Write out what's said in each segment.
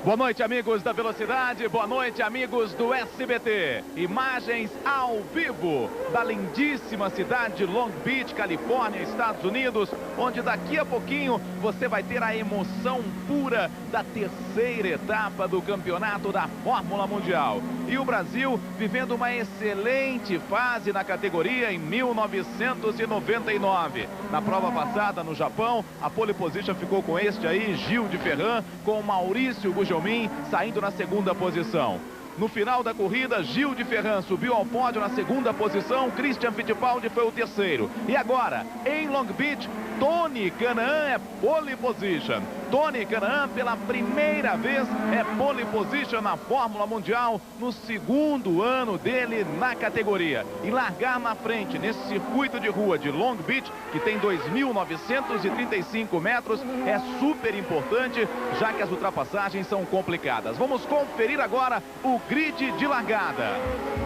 Boa noite, amigos da Velocidade, boa noite, amigos do SBT. Imagens ao vivo da lindíssima cidade de Long Beach, Califórnia, Estados Unidos, onde daqui a pouquinho você vai ter a emoção pura da terceira etapa do campeonato da Fórmula Mundial. E o Brasil vivendo uma excelente fase na categoria em 1999. Na prova passada no Japão, a pole position ficou com este aí, Gil de Ferran, com Maurício Gugelmin saindo na segunda posição. No final da corrida, Gil de Ferran subiu ao pódio na segunda posição, Christian Fittipaldi foi o terceiro. E agora, em Long Beach, Tony Kanaan é pole position. Tony Kanaan, pela primeira vez, é pole position na Fórmula Mundial, no segundo ano dele na categoria. E largar na frente, nesse circuito de rua de Long Beach, que tem 2.935 metros, é super importante, já que as ultrapassagens são complicadas. Vamos conferir agora o grid de largada.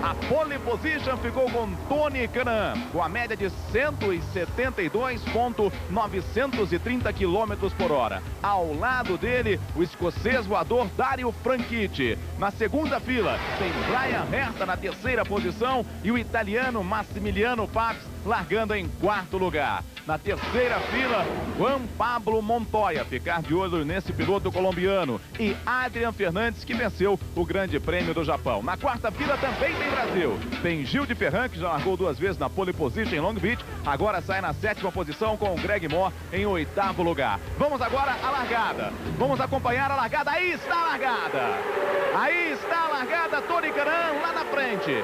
A pole position ficou com Tony Kanaan, com a média de 172,930 km por hora. Ao lado dele, o escocês voador Dario Franchitti. Na segunda fila, tem Bryan Herta na terceira posição e o italiano Massimiliano Papes largando em quarto lugar. Na terceira fila, Juan Pablo Montoya, ficar de olho nesse piloto colombiano, e Adrian Fernandes, que venceu o Grande Prêmio do Japão. Na quarta fila também tem Brasil. Tem Gil de Ferran, que já largou duas vezes na pole position em Long Beach, agora sai na sétima posição com o Greg Moore em oitavo lugar. Vamos agora à largada. Vamos acompanhar a largada. Aí está a largada. Aí está a largada, Tony Kanaan lá na frente.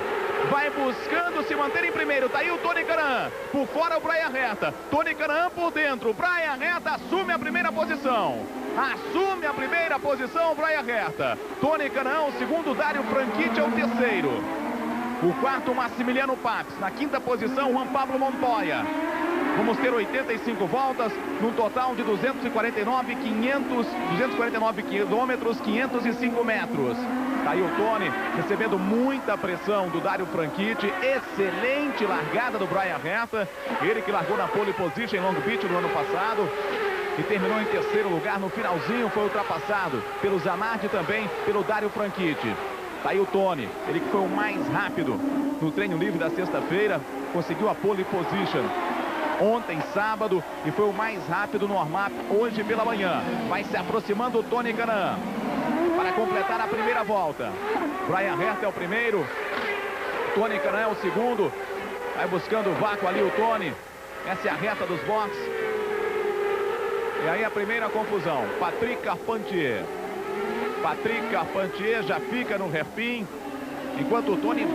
Vai buscando se manter em primeiro. Tá aí o Tony Kanaan. Por fora o Bryan Herta. Tony Kanaan por dentro. Bryan Herta assume a primeira posição. Assume a primeira posição, Bryan Herta. Tony Kanaan, o segundo, Dario Franchitti é o terceiro. O quarto, Massimiliano Papes. Na quinta posição, Juan Pablo Montoya. Vamos ter 85 voltas, num total de 249 quilômetros, 505 metros. Tá aí o Tony recebendo muita pressão do Dario Franchitti. Excelente largada do Bryan Herta. Ele que largou na pole position em Long Beach no ano passado e terminou em terceiro lugar. No finalzinho foi ultrapassado pelo Zanardi, também pelo Dario Franchitti. Tá aí o Tony, ele que foi o mais rápido no treino livre da sexta-feira, conseguiu a pole position ontem, sábado, e foi o mais rápido no warm-up hoje pela manhã. Vai se aproximando o Tony Kanaan para completar a primeira volta. Bryan Herta é o primeiro, Tony Kanaan é o segundo. Vai buscando o vácuo ali o Tony. Essa é a reta dos boxes. E aí a primeira confusão. Patrick Carpentier. Patrick Carpentier já fica no hairpin, enquanto o Tony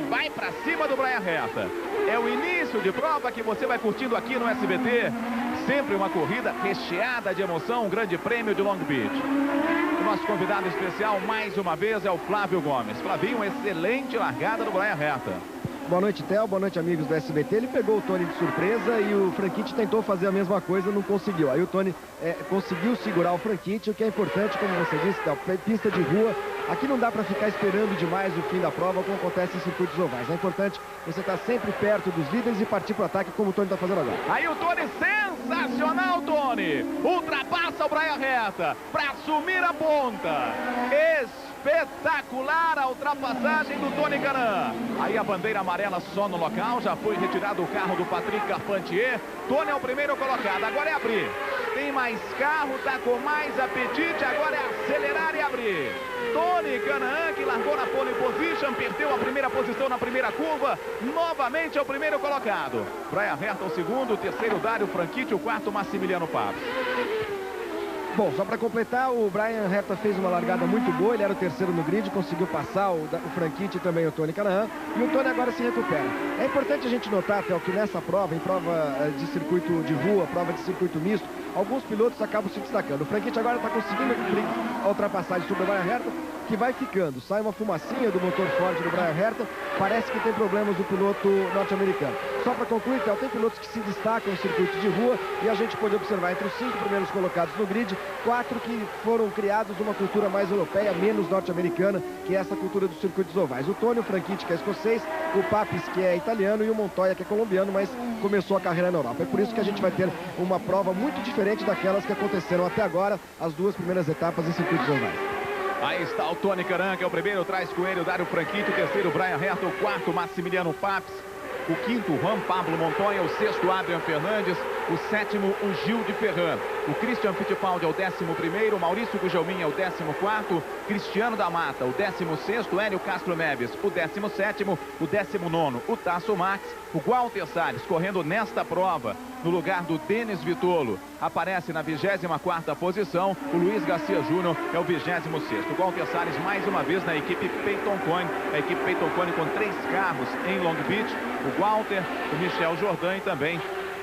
vai para cima do Bryan Herta. É o início de prova que você vai curtindo aqui no SBT. Sempre uma corrida recheada de emoção, um grande prêmio de Long Beach. O nosso convidado especial, mais uma vez, é o Flávio Gomes. Flavinho, excelente largada do Bryan Herta. Boa noite, Theo. Boa noite, amigos do SBT. Ele pegou o Tony de surpresa e o Franchitti tentou fazer a mesma coisa, não conseguiu. Aí o Tony conseguiu segurar o Franchitti, o que é importante, como você disse, Theo, pista de rua. Aqui não dá para ficar esperando demais o fim da prova, como acontece em circuitos ovais. É importante você estar sempre perto dos líderes e partir para o ataque, como o Tony está fazendo agora. Aí o Tony, sensacional, Tony! Ultrapassa o Bryan Herta para assumir a ponta. Espetacular a ultrapassagem do Tony Kanaan. Aí a bandeira amarela só no local. Já foi retirado o carro do Patrick Carpentier. Tony é o primeiro colocado. Agora é abrir. Tem mais carro, tá com mais apetite. Agora é acelerar e abrir. Tony Kanaan, que largou na pole position, perdeu a primeira posição na primeira curva. Novamente é o primeiro colocado. Bryan Herta o segundo, o terceiro Dario Franchitti, o quarto Massimiliano Papes. Bom, só para completar, o Bryan Herta fez uma largada muito boa, ele era o terceiro no grid, conseguiu passar o Franchitti e também o Tony Kanaan, e o Tony agora se recupera. É importante a gente notar, Theo, que nessa prova, em prova de circuito de rua, prova de circuito misto, alguns pilotos acabam se destacando. O Franchitti agora está conseguindo cumprir a ultrapassagem sobre o Bryan Herta, que vai ficando. Sai uma fumacinha do motor forte do Bryan Herta, parece que tem problemas do piloto norte-americano. Só para concluir, Theo, tem pilotos que se destacam no circuito de rua e a gente pode observar entre os 5 primeiros colocados no grid, 4 que foram criados numa cultura mais europeia, menos norte-americana, que é essa cultura dos circuitos ovais. O Tony, o Franchitti, que é escocês, o Papes, que é italiano, e o Montoya, que é colombiano, mas começou a carreira na Europa. É por isso que a gente vai ter uma prova muito diferente daquelas que aconteceram até agora, as duas primeiras etapas em circuitos ovais. Aí está o Tony Kanaan, que é o primeiro, traz com ele o Dário Franchitti, o terceiro, Brian Herta, o quarto, Massimiliano Papes, o quinto, Juan Pablo Montoya, o sexto, Adrian Fernandes, o sétimo, o Gil de Ferran, o Christian Fittipaldi é o 11º, o Maurício Gugelmin é o 14º, Cristiano da Mata, o 16º, Hélio Castro Neves, o 17º, o 19º, o Tasso Max, o Walter Salles, correndo nesta prova, no lugar do Denis Vitolo, aparece na 24ª posição, o Luiz Garcia Júnior é o 26º. O Walter Salles mais uma vez na equipe Peyton Kone, a equipe Peyton Kone com 3 carros em Long Beach, o Walter, o Michel Jordan e também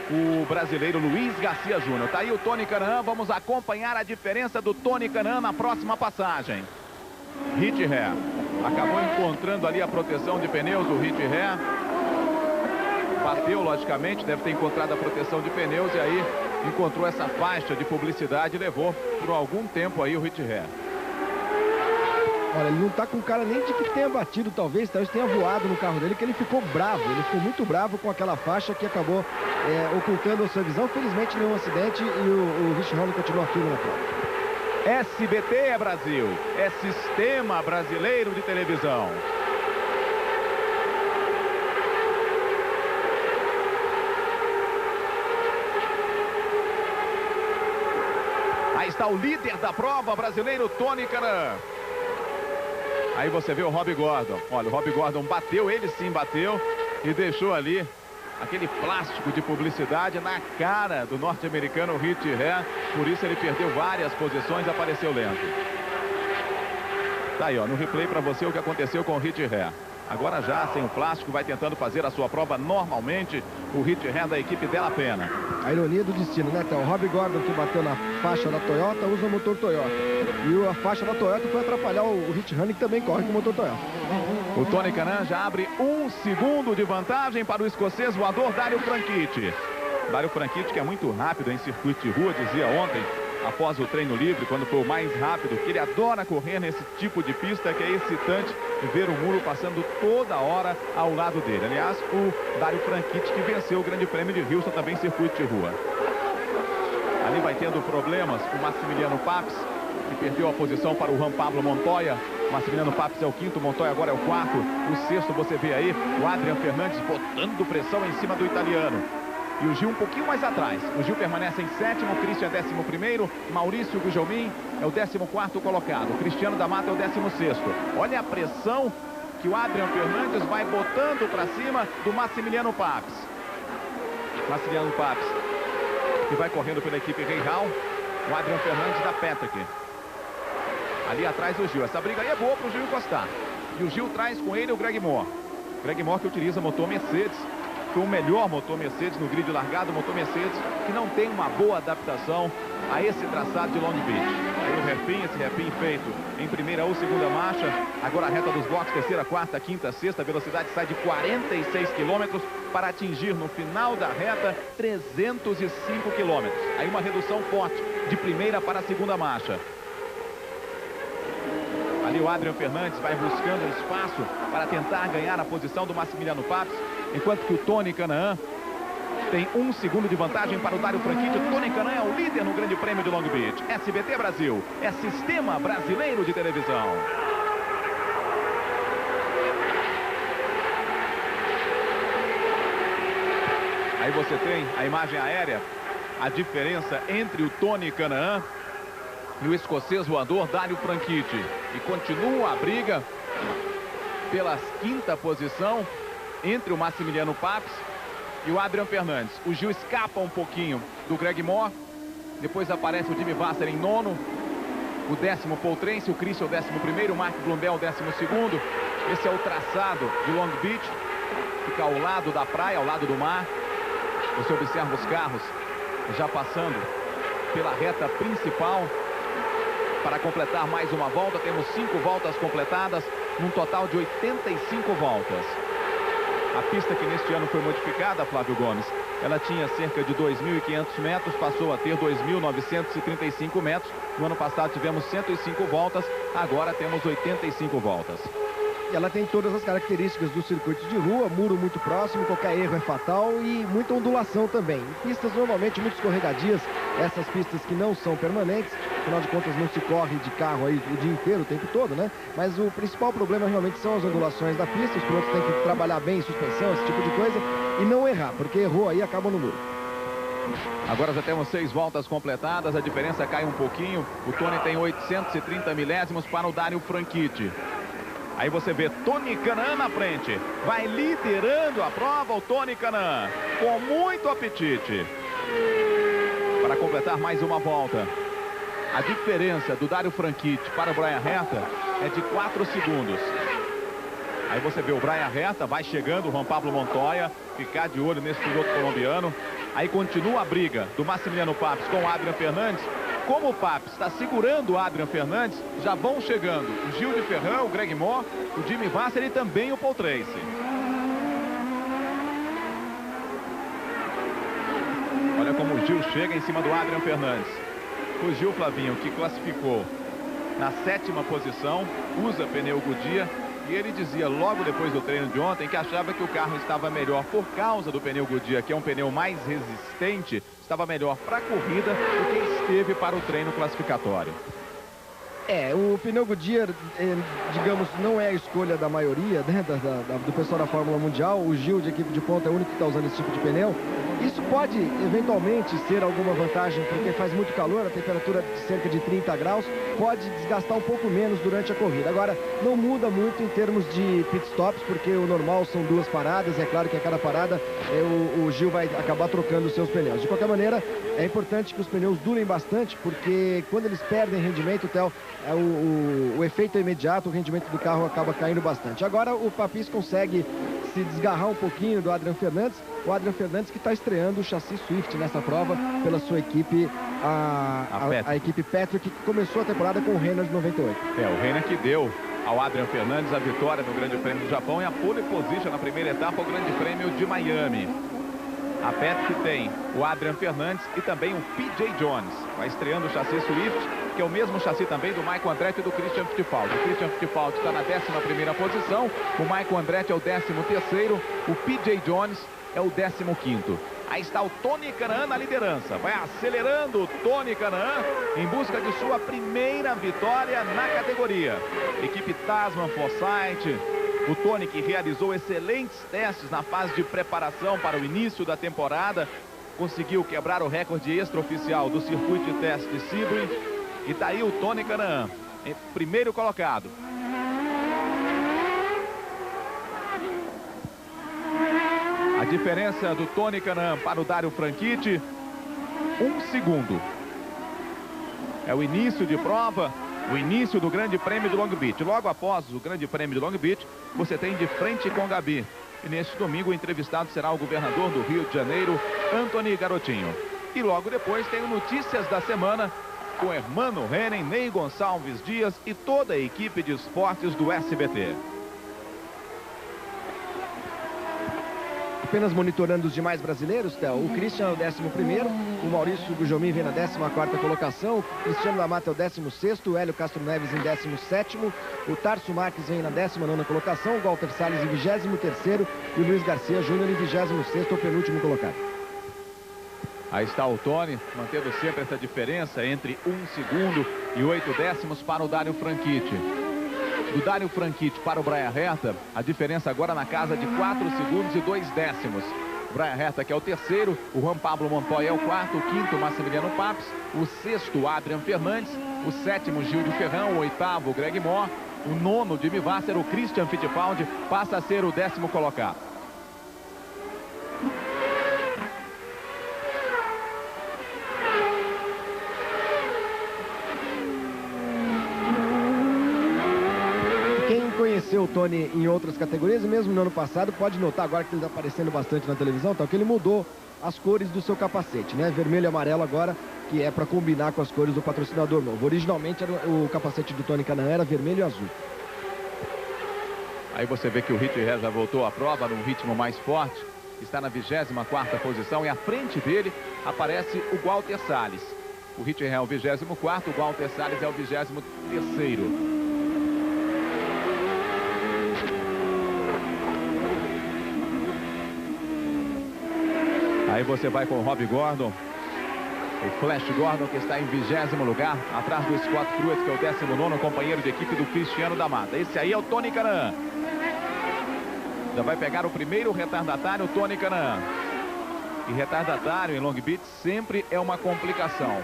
o brasileiro Luiz Garcia Júnior. Tá aí o Tony Kanaan, vamos acompanhar a diferença do Tony Kanaan na próxima passagem. Hit Ré, acabou encontrando ali a proteção de pneus do Hit Ré. Bateu, logicamente, deve ter encontrado a proteção de pneus e aí encontrou essa faixa de publicidade e levou por algum tempo aí o Hit Ré. Olha, ele não tá com cara nem de que tenha batido, talvez tenha voado no carro dele, que ele ficou bravo. Ele ficou muito bravo com aquela faixa que acabou ocultando a sua visão. Felizmente, nenhum acidente e o Rich Ronald continua firme na prova. SBT é Brasil, é Sistema Brasileiro de Televisão. Aí está o líder da prova, brasileiro Tony Kanaan. Aí você vê o Rob Gordon. Olha, o Rob Gordon bateu, ele sim bateu e deixou ali aquele plástico de publicidade na cara do norte-americano Hit Ré. Por isso ele perdeu várias posições, apareceu lento. Tá aí, ó, no replay para você o que aconteceu com o Hit Ré. Agora já sem o plástico, vai tentando fazer a sua prova normalmente. O Hit Ré da equipe Della Pena. A ironia do destino, né, Théo? O Rob Gordon, que bateu na faixa da Toyota, usa o motor Toyota. E a faixa da Toyota foi atrapalhar o Rich Ronald, que também corre com o motor Toyota. O Tony Kanaan já abre 1 segundo de vantagem para o escocês voador Dário Franchitti. Dário Franchitti, que é muito rápido em circuito de rua, dizia ontem, após o treino livre, quando foi o mais rápido, que ele adora correr nesse tipo de pista, que é excitante ver o muro passando toda hora ao lado dele. Aliás, o Dário Franchitti, que venceu o Grande Prêmio de Houston, também em circuito de rua. Ali vai tendo problemas o Massimiliano Papes, que perdeu a posição para o Juan Pablo Montoya. Massimiliano Papes é o quinto, Montoya agora é o quarto. O sexto você vê aí, o Adrian Fernandes botando pressão em cima do italiano. E o Gil um pouquinho mais atrás. O Gil permanece em sétimo, o Christian é 11º, Maurício Gugelmin é o 14º colocado. O Cristiano da Mata é o 16º. Olha a pressão que o Adrian Fernandes vai botando para cima do Massimiliano Papes. Massimiliano Papes, que vai correndo pela equipe Rei Hall. O Adrian Fernandes da Patrick. Ali atrás o Gil. Essa briga aí é boa para o Gil encostar. E o Gil traz com ele o Greg Moore. Greg Moore que utiliza motor Mercedes. Foi o melhor motor Mercedes no grid largado, motor Mercedes que não tem uma boa adaptação a esse traçado de Long Beach. Aí o hairpin, esse hairpin feito em primeira ou segunda marcha, agora a reta dos boxes, terceira, quarta, quinta, sexta, a velocidade sai de 46 km para atingir no final da reta 305 km. Aí uma redução forte de primeira para a segunda marcha. Ali o Adrian Fernandes vai buscando espaço para tentar ganhar a posição do Massimiliano Papes, enquanto que o Tony Kanaan tem 1 segundo de vantagem para o Dário Franchitti. O Tony Kanaan é o líder no Grande Prêmio de Long Beach. SBT Brasil, é Sistema Brasileiro de Televisão. Aí você tem a imagem aérea, a diferença entre o Tony Kanaan e o escocês voador Dário Franchitti. E continua a briga pela quinta posição entre o Massimiliano Papes e o Adrian Fernandes. O Gil escapa um pouquinho do Greg Moore. Depois aparece o Jimmy Vasser em nono. O 10º Paul Tracy, o Christian o 11º, o Mark Blundell o 12º. Esse é o traçado de Long Beach. Fica ao lado da praia, ao lado do mar. Você observa os carros já passando pela reta principal. Para completar mais uma volta, temos 5 voltas completadas, num total de 85 voltas. A pista que neste ano foi modificada, Flávio Gomes, ela tinha cerca de 2.500 metros, passou a ter 2.935 metros. No ano passado tivemos 105 voltas, agora temos 85 voltas. ela tem todas as características dos circuitos de rua, muro muito próximo, qualquer erro é fatal e muita ondulação também. Pistas normalmente muito escorregadias, essas pistas que não são permanentes, afinal de contas não se corre de carro aí o dia inteiro, o tempo todo, né? Mas o principal problema realmente são as ondulações da pista, os pilotos têm que trabalhar bem suspensão, esse tipo de coisa, e não errar, porque errou aí acaba no muro. Agora já temos 6 voltas completadas, a diferença cai um pouquinho, o Tony tem 830 milésimos para o Dario Franchitti. Aí você vê Tony Kanaan na frente. Vai liderando a prova o Tony Kanaan. Com muito apetite. Para completar mais uma volta. A diferença do Dario Franchitti para o Bryan Herta é de 4 segundos. Aí você vê o Bryan Herta, vai chegando o Juan Pablo Montoya. Ficar de olho nesse piloto colombiano. Aí continua a briga do Massimiliano Papes com o Adrian Fernandes. Como o Papes está segurando o Adrian Fernandes, já vão chegando o Gil de Ferran, o Greg Moore, o Jimmy Vasser e também o Paul Tracy. Olha como o Gil chega em cima do Adrian Fernandes. O Gil, Flavinho, que classificou na 7ª posição, usa pneu Goodyear. E ele dizia logo depois do treino de ontem que achava que o carro estava melhor por causa do pneu Goodyear, que é um pneu mais resistente, estava melhor para a corrida do que esteve para o treino classificatório. O pneu Goodyear, digamos, não é a escolha da maioria, né, do pessoal da Fórmula Mundial. O Gil, de equipe de ponta, é o único que está usando esse tipo de pneu. Isso pode, eventualmente, ser alguma vantagem, porque faz muito calor, a temperatura de cerca de 30 graus, pode desgastar um pouco menos durante a corrida. Agora, não muda muito em termos de pitstops, porque o normal são 2 paradas, é claro que a cada parada o Gil vai acabar trocando os seus pneus. De qualquer maneira, é importante que os pneus durem bastante, porque quando eles perdem rendimento, Theo, o efeito é imediato, o rendimento do carro acaba caindo bastante. Agora o Papis consegue se desgarrar um pouquinho do Adrian Fernandes, o Adrian Fernandes que está estreando o chassi Swift nessa prova pela sua equipe, a equipe Patrick, que começou a temporada com o Renner de 98. O Renner que deu ao Adrian Fernandes a vitória no Grande Prêmio do Japão e a pole position na primeira etapa ao Grande Prêmio de Miami. A Patrick tem o Adrian Fernandes e também o P.J. Jones. Vai estreando o chassi Swift, que é o mesmo chassi também do Michael Andretti e do Christian Fittipaldi. O Christian Fittipaldi está na 11ª posição, o Michael Andretti é o 13º, o P.J. Jones é o 15º. Aí está o Tony Kanaan na liderança. Vai acelerando o Tony Kanaan em busca de sua primeira vitória na categoria. Equipe Tasman Forsythe. O Tony, que realizou excelentes testes na fase de preparação para o início da temporada, conseguiu quebrar o recorde extraoficial do circuito de teste de Sebring. E tá aí o Tony Kanaan, em primeiro colocado. A diferença do Tony Kanaan para o Dario Franchitti, 1 segundo. É o início de prova, o início do Grande Prêmio de Long Beach. Logo após o Grande Prêmio de Long Beach, você tem De Frente com Gabi. E neste domingo o entrevistado será o governador do Rio de Janeiro, Anthony Garotinho. E logo depois tem o Notícias da Semana com Hermano Henning, Ney Gonçalves Dias e toda a equipe de esportes do SBT. Apenas monitorando os demais brasileiros, Theo. O Christian é o 11º, o Maurício Gujomin vem na 14ª colocação, o Cristiano Lamata é o 16º, o Hélio Castro Neves em 17º, o Tarso Marques vem na 19ª colocação, o Walter Salles em 23º e o Luiz Garcia Júnior em 26º, o penúltimo colocado. Aí está o Tony, mantendo sempre essa diferença entre 1 segundo e 8 décimos para o Dario Franchitti. Do Dario Franchitti para o Bryan Herta, a diferença agora na casa de 4 segundos e 2 décimos. O Bryan Herta, que é o 3º, o Juan Pablo Montoya é o 4º, o 5º, Massimiliano Papes, o 6º, Adrian Fernandes, o 7º, Gil de Ferran, o 8º, Greg Moore, o 9º, Jimmy Vasser, o Christian Fittipaldi passa a ser o 10º colocado. Conheceu o Tony em outras categorias e mesmo no ano passado pode notar agora que ele está aparecendo bastante na televisão, então, que ele mudou as cores do seu capacete, né? Vermelho e amarelo agora, que é para combinar com as cores do patrocinador novo. Originalmente o capacete do Tony Kanaan era vermelho e azul. Aí você vê que o Richie Rez já voltou à prova num ritmo mais forte, está na 24ª posição e à frente dele aparece o Walter Salles. O Richie Rez é o 24º, o Walter Salles é o 23º. Aí você vai com o Rob Gordon. O Flash Gordon, que está em 20º lugar, atrás do Scott Pruitt, que é o 19º companheiro de equipe do Cristiano da Mata. Esse aí é o Tony Kanaan. Já vai pegar o primeiro retardatário, o Tony Kanaan. E retardatário em Long Beach sempre é uma complicação.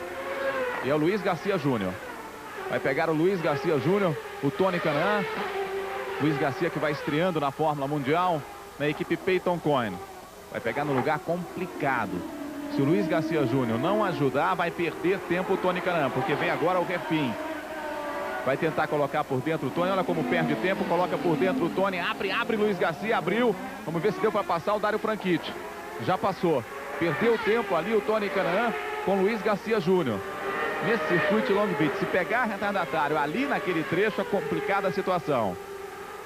E é o Luiz Garcia Júnior. Vai pegar o Luiz Garcia Júnior, o Tony Kanaan. Luiz Garcia, que vai estreando na Fórmula Mundial, na equipe Peyton Coyne. Vai pegar no lugar complicado. Se o Luiz Garcia Júnior não ajudar, vai perder tempo o Tony Kanaan, porque vem agora o refim. Vai tentar colocar por dentro o Tony. Olha como perde tempo, coloca por dentro o Tony. Abre Luiz Garcia, abriu. Vamos ver se deu para passar o Dário Franchitti. Já passou. Perdeu tempo ali o Tony Kanaan com o Luiz Garcia Júnior. Nesse circuito de Long Beach, se pegar retardatário ali naquele trecho, é complicada a situação.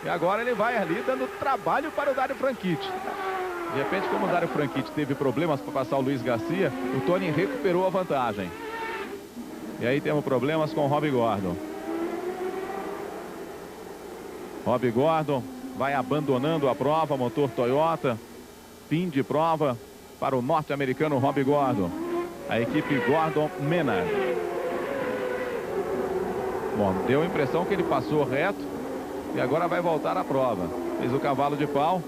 E agora ele vai ali dando trabalho para o Dário Franchitti. De repente, como o Dário Franchitti teve problemas para passar o Luiz Garcia, o Tony recuperou a vantagem. E aí temos problemas com o Rob Gordon. Rob Gordon vai abandonando a prova, motor Toyota. Fim de prova para o norte-americano Rob Gordon. A equipe Gordon Menard. Bom, deu a impressão que ele passou reto e agora vai voltar à prova. Fez o cavalo de pau.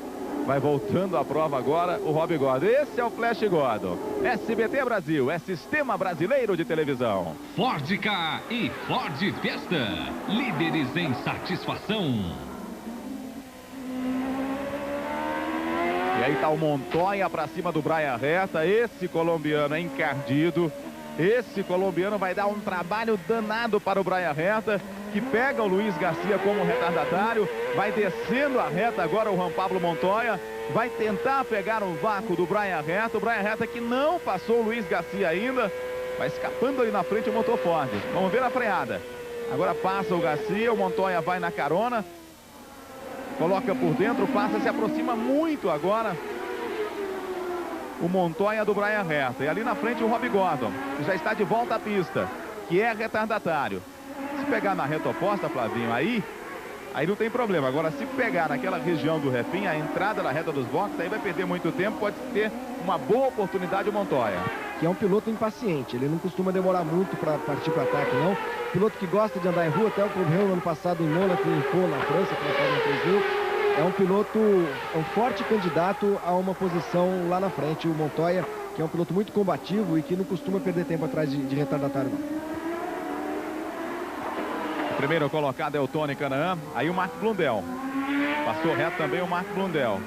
Vai voltando à prova agora o Rob Gordon. Esse é o Flash Gordon. SBT Brasil, é Sistema Brasileiro de Televisão. Ford Ka e Ford Fiesta, líderes em satisfação. E aí tá o Montoya para cima do Brian Herta. Esse colombiano é encardido. Esse colombiano vai dar um trabalho danado para o Brian Herta, que pega o Luiz Garcia como retardatário. Vai descendo a reta agora o Juan Pablo Montoya. Vai tentar pegar o vácuo do Brian Herta. O Brian Herta que não passou o Luiz Garcia ainda. Vai escapando ali na frente o motor Ford. Vamos ver a freada. Agora passa o Garcia, o Montoya vai na carona. Coloca por dentro, passa, se aproxima muito agora o Montoya do Brian Herta. E ali na frente o Rob Gordon, que já está de volta à pista, que é retardatário. Se pegar na reta oposta, Flavinho, aí não tem problema. Agora, se pegar naquela região do refim, a entrada da reta dos boxes, aí vai perder muito tempo, pode ter uma boa oportunidade o Montoya. Que é um piloto impaciente, ele não costuma demorar muito para partir para ataque, não. Piloto que gosta de andar em rua, até o correu no ano passado em Monaco, em Pau, na França, pela Fórmula 3000. É um piloto, um forte candidato a uma posição lá na frente, o Montoya, que é um piloto muito combativo e que não costuma perder tempo atrás de retardatário, não. O primeiro colocado é o Tony Kanaan, aí o Mark Blundell. Passou reto também o Mark Blundell.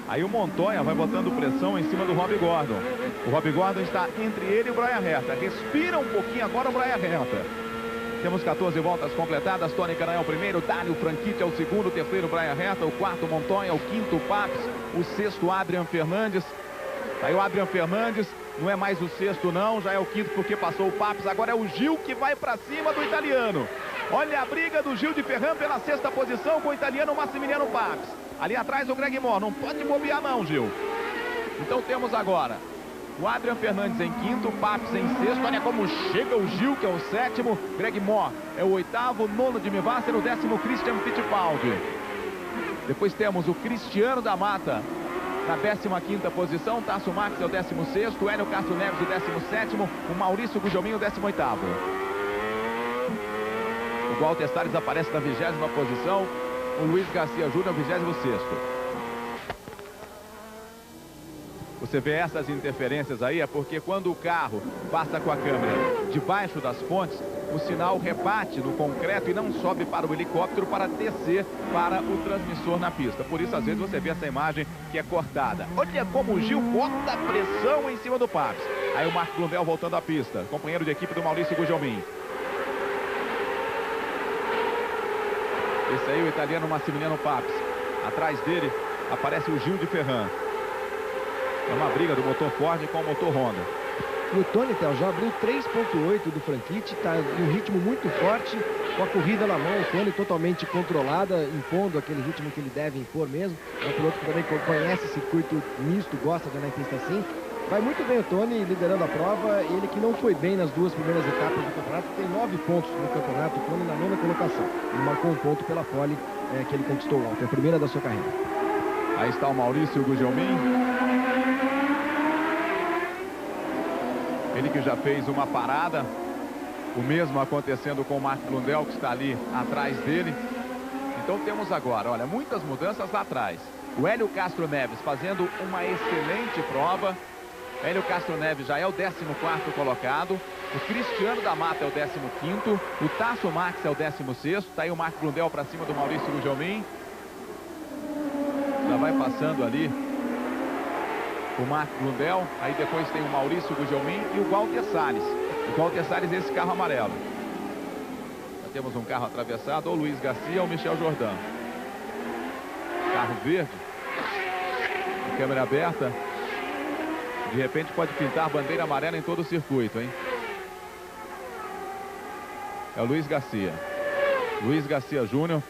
Aí o Montoya vai botando pressão em cima do Rob Gordon. O Rob Gordon está entre ele e o Brian Herta. Respira um pouquinho agora o Brian Herta. Temos 14 voltas completadas. Tony Kanaan é o primeiro, Dário Franchitti é o segundo, o terceiro Brian Herta, o quarto Montoya, o quinto Papes, o sexto Adrian Fernandes. Aí o Adrian Fernandes não é mais o sexto não, já é o quinto porque passou o Papes. Agora é o Gil que vai para cima do italiano. Olha a briga do Gil de Ferran pela sexta posição com o italiano Massimiliano Papes. Ali atrás o Greg Moore, não pode bobear não, Gil. Então temos agora o Adrian Fernandes em quinto, o Papes em sexto. Olha como chega o Gil, que é o sétimo. Greg Moore é o oitavo, nono Jimmy Vasser, o décimo Christian Fittipaldi. Depois temos o Cristiano da Mata na 15ª posição, Tasso Marques é o 16º, o Hélio Castro Neves o 17º, o Maurício Gugelmin o 18º. O Walter Salles aparece na 20ª posição, o Luiz Garcia Júnior 26º. Você vê essas interferências aí, é porque quando o carro passa com a câmera debaixo das pontes, o sinal rebate no concreto e não sobe para o helicóptero para descer para o transmissor na pista. Por isso, às vezes, você vê essa imagem que é cortada. Olha como o Gil bota pressão em cima do Papes. Aí o Mark Blundell voltando à pista, companheiro de equipe do Maurício Gugelmin. Esse aí, o italiano Massimiliano Papes. Atrás dele aparece o Gil de Ferran. É uma briga do motor Ford com o motor Honda. E o Tony, Theo, já abriu 3.8 do Franchitti, está em um ritmo muito forte, com a corrida na mão, o Tony totalmente controlada, impondo aquele ritmo que ele deve impor mesmo. É um piloto que também conhece circuito misto, gosta de andar em pista assim. Vai muito bem o Tony, liderando a prova, ele que não foi bem nas duas primeiras etapas do campeonato, tem 9 pontos no campeonato, o Tony na 9ª colocação. Ele marcou um ponto pela pole que ele conquistou ontem, a primeira da sua carreira. Aí está o Maurício Gugelmin. Ele que já fez uma parada. O mesmo acontecendo com o Mark Blundell, que está ali atrás dele. Então temos agora, olha, muitas mudanças lá atrás. O Hélio Castro Neves fazendo uma excelente prova. Hélio Castro Neves já é o 14º colocado. O Cristiano da Mata é o 15º. O Tasso Max é o 16º. Está aí o Mark Blundell para cima do Maurício Gugelmin. Já vai passando ali o Mark Blundell. Aí depois tem o Maurício Gugelmin e o Walter Salles. O Walter Salles nesse carro amarelo. Já temos um carro atravessado, ou Luiz Garcia ou Michel Jordan. Carro verde. Câmera aberta. De repente pode pintar bandeira amarela em todo o circuito, hein? É o Luiz Garcia. Luiz Garcia Júnior.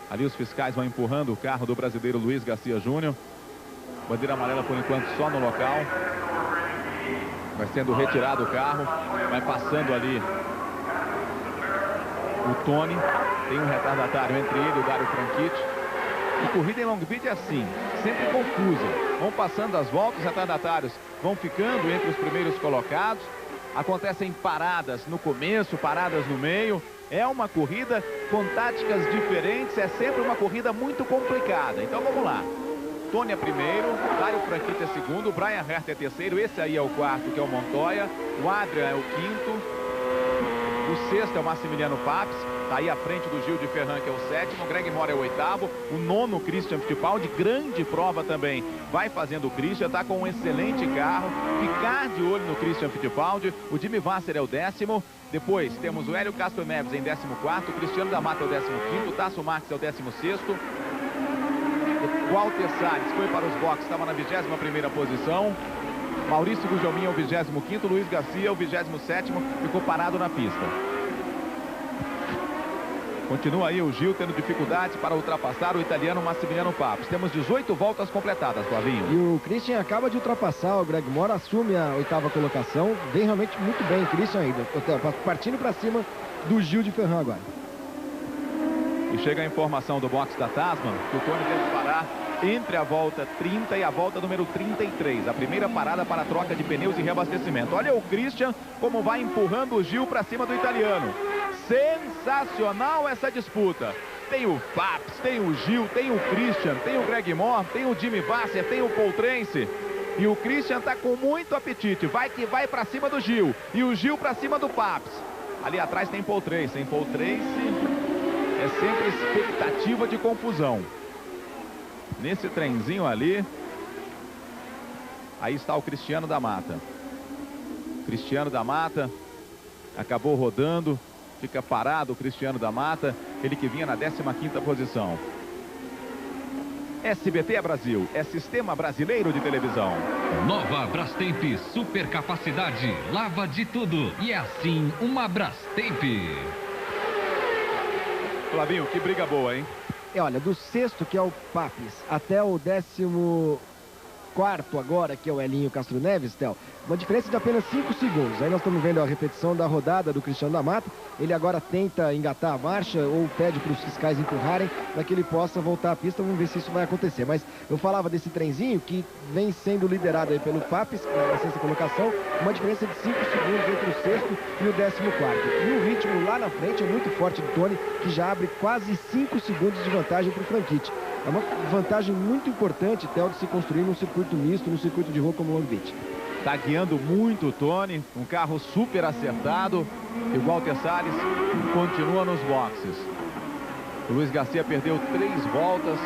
Ali os fiscais vão empurrando o carro do brasileiro Luiz Garcia Júnior. Bandeira amarela por enquanto só no local. Vai sendo retirado o carro. Vai passando ali o Tony. Tem um retardatário entre ele e o Dário Franchitti. E corrida em Long Beach é assim, sempre confusa. Vão passando as voltas, os retardatários vão ficando entre os primeiros colocados. Acontecem paradas no começo, paradas no meio. É uma corrida com táticas diferentes, é sempre uma corrida muito complicada. Então vamos lá. Tony é primeiro, Dário Franchitti é segundo, Brian Herta é terceiro, esse aí é o quarto, que é o Montoya. O Adrian é o quinto. O sexto é o Massimiliano Papes. Está aí à frente do Gil de Ferran, que é o sétimo. O Greg Moore é o oitavo. O nono, Christian Fittipaldi. Grande prova também. Vai fazendo o Christian. Está com um excelente carro. Ficar de olho no Christian Fittipaldi. O Jimmy Vasser é o 10º. Depois temos o Hélio Castro Neves em 14º. O Cristiano da Mata é o 15º. O Tasso Max é o 16º. O Walter Salles foi para os boxes. Estava na 21ª posição. Maurício Gugelmin é o 25º. Luiz Garcia é o 27º. Ficou parado na pista. Continua aí o Gil tendo dificuldades para ultrapassar o italiano Massimiliano Papes. Temos 18 voltas completadas, Flavinho. E o Christian acaba de ultrapassar o Greg Moore, assume a 8ª colocação. Vem realmente muito bem, Christian ainda. Partindo para cima do Gil de Ferran agora. E chega a informação do box da Tasman que o Tony deve parar entre a volta 30 e a volta número 33. A primeira parada para a troca de pneus e reabastecimento. Olha o Christian como vai empurrando o Gil para cima do italiano. Sensacional essa disputa. Tem o Papes, tem o Gil, tem o Christian, tem o Greg Moore, tem o Jimmy Vasser, tem o Paul Tracy. E o Christian tá com muito apetite. Vai que vai para cima do Gil. E o Gil para cima do Papes. Ali atrás tem Paul Tracy. Tem Paul Tracy. É sempre expectativa de confusão. Nesse trenzinho ali. Aí está o Cristiano da Mata. Cristiano da Mata. Acabou rodando. Fica parado o Cristiano da Mata, ele que vinha na 15ª posição. SBT Brasil, é Sistema Brasileiro de Televisão. Nova Brastemp, super capacidade, lava de tudo. E é assim uma Brastemp. Flavinho, que briga boa, hein? Olha, do sexto, que é o Papes, até o 14º agora, que é o Elinho Castro Neves, Théo, uma diferença de apenas 5 segundos. Aí nós estamos vendo a repetição da rodada do Cristiano da Mata. Ele agora tenta engatar a marcha ou pede para os fiscais empurrarem para que ele possa voltar à pista. Vamos ver se isso vai acontecer. Mas eu falava desse trenzinho que vem sendo liderado aí pelo Papes, na sexta colocação, uma diferença de 5 segundos entre o sexto e o 14º. E o ritmo lá na frente é muito forte do Tony, que já abre quase 5 segundos de vantagem para o Franchitti. É uma vantagem muito importante, Théo, de se construir num circuito misto, num circuito de rua como Long Beach. Está guiando muito o Tony, um carro super acertado. E o Walter Salles continua nos boxes. O Luiz Garcia perdeu 3 voltas,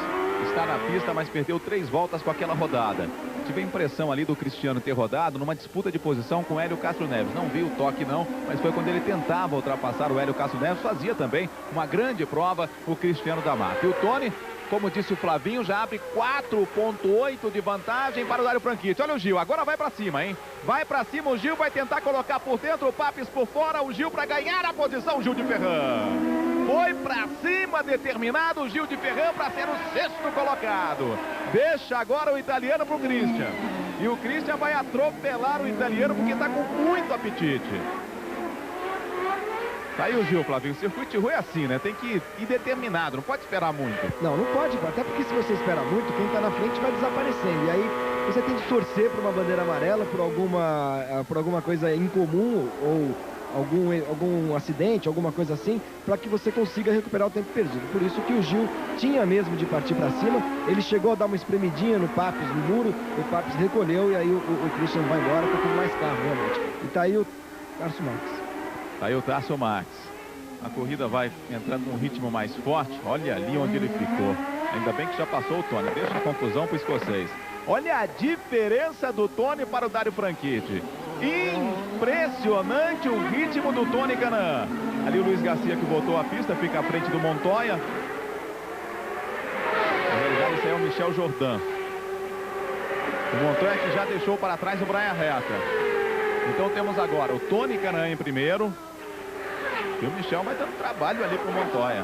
está na pista, mas perdeu 3 voltas com aquela rodada. Tive a impressão ali do Cristiano ter rodado numa disputa de posição com o Hélio Castro Neves. Não vi o toque não, mas foi quando ele tentava ultrapassar o Hélio Castro Neves. Fazia também uma grande prova o Cristiano da Mata. E o Tony, como disse o Flavinho, já abre 4,8 de vantagem para o Dário Franchitti. Olha o Gil, agora vai para cima, hein? Vai para cima, o Gil vai tentar colocar por dentro, o Papes por fora, o Gil para ganhar a posição, Gil de Ferran. Foi para cima, determinado o Gil de Ferran para ser o 6º colocado. Deixa agora o italiano para o Christian. E o Christian vai atropelar o italiano porque está com muito apetite. Tá aí o Gil, Flavinho. O circuito de rua é assim, né? Tem que ir determinado, não pode esperar muito. Não pode, até porque se você espera muito, quem está na frente vai desaparecendo. E aí, você tem que torcer por uma bandeira amarela, por alguma coisa incomum ou algum acidente, alguma coisa assim, para que você consiga recuperar o tempo perdido. Por isso que o Gil tinha mesmo de partir para cima. Ele chegou a dar uma espremidinha no Papis, no muro, o Papis recolheu e aí o Christian vai embora com mais carro, realmente. E tá aí o Tarso Marx. Tá aí o Tarso Marx. A corrida vai entrando num ritmo mais forte. Olha ali onde ele ficou. Ainda bem que já passou o Tony. Deixa a confusão pro escocês. Olha a diferença do Tony para o Dario Franchitti. Impressionante o ritmo do Tony Kanaan. Ali o Luiz Garcia que voltou à pista, fica à frente do Montoya. Na realidade, esse aí é o Michel Jordan. O Montoya que já deixou para trás o Brian Reta. Então temos agora o Tony Kanaan em primeiro. E o Michel vai dando trabalho ali para o Montoya.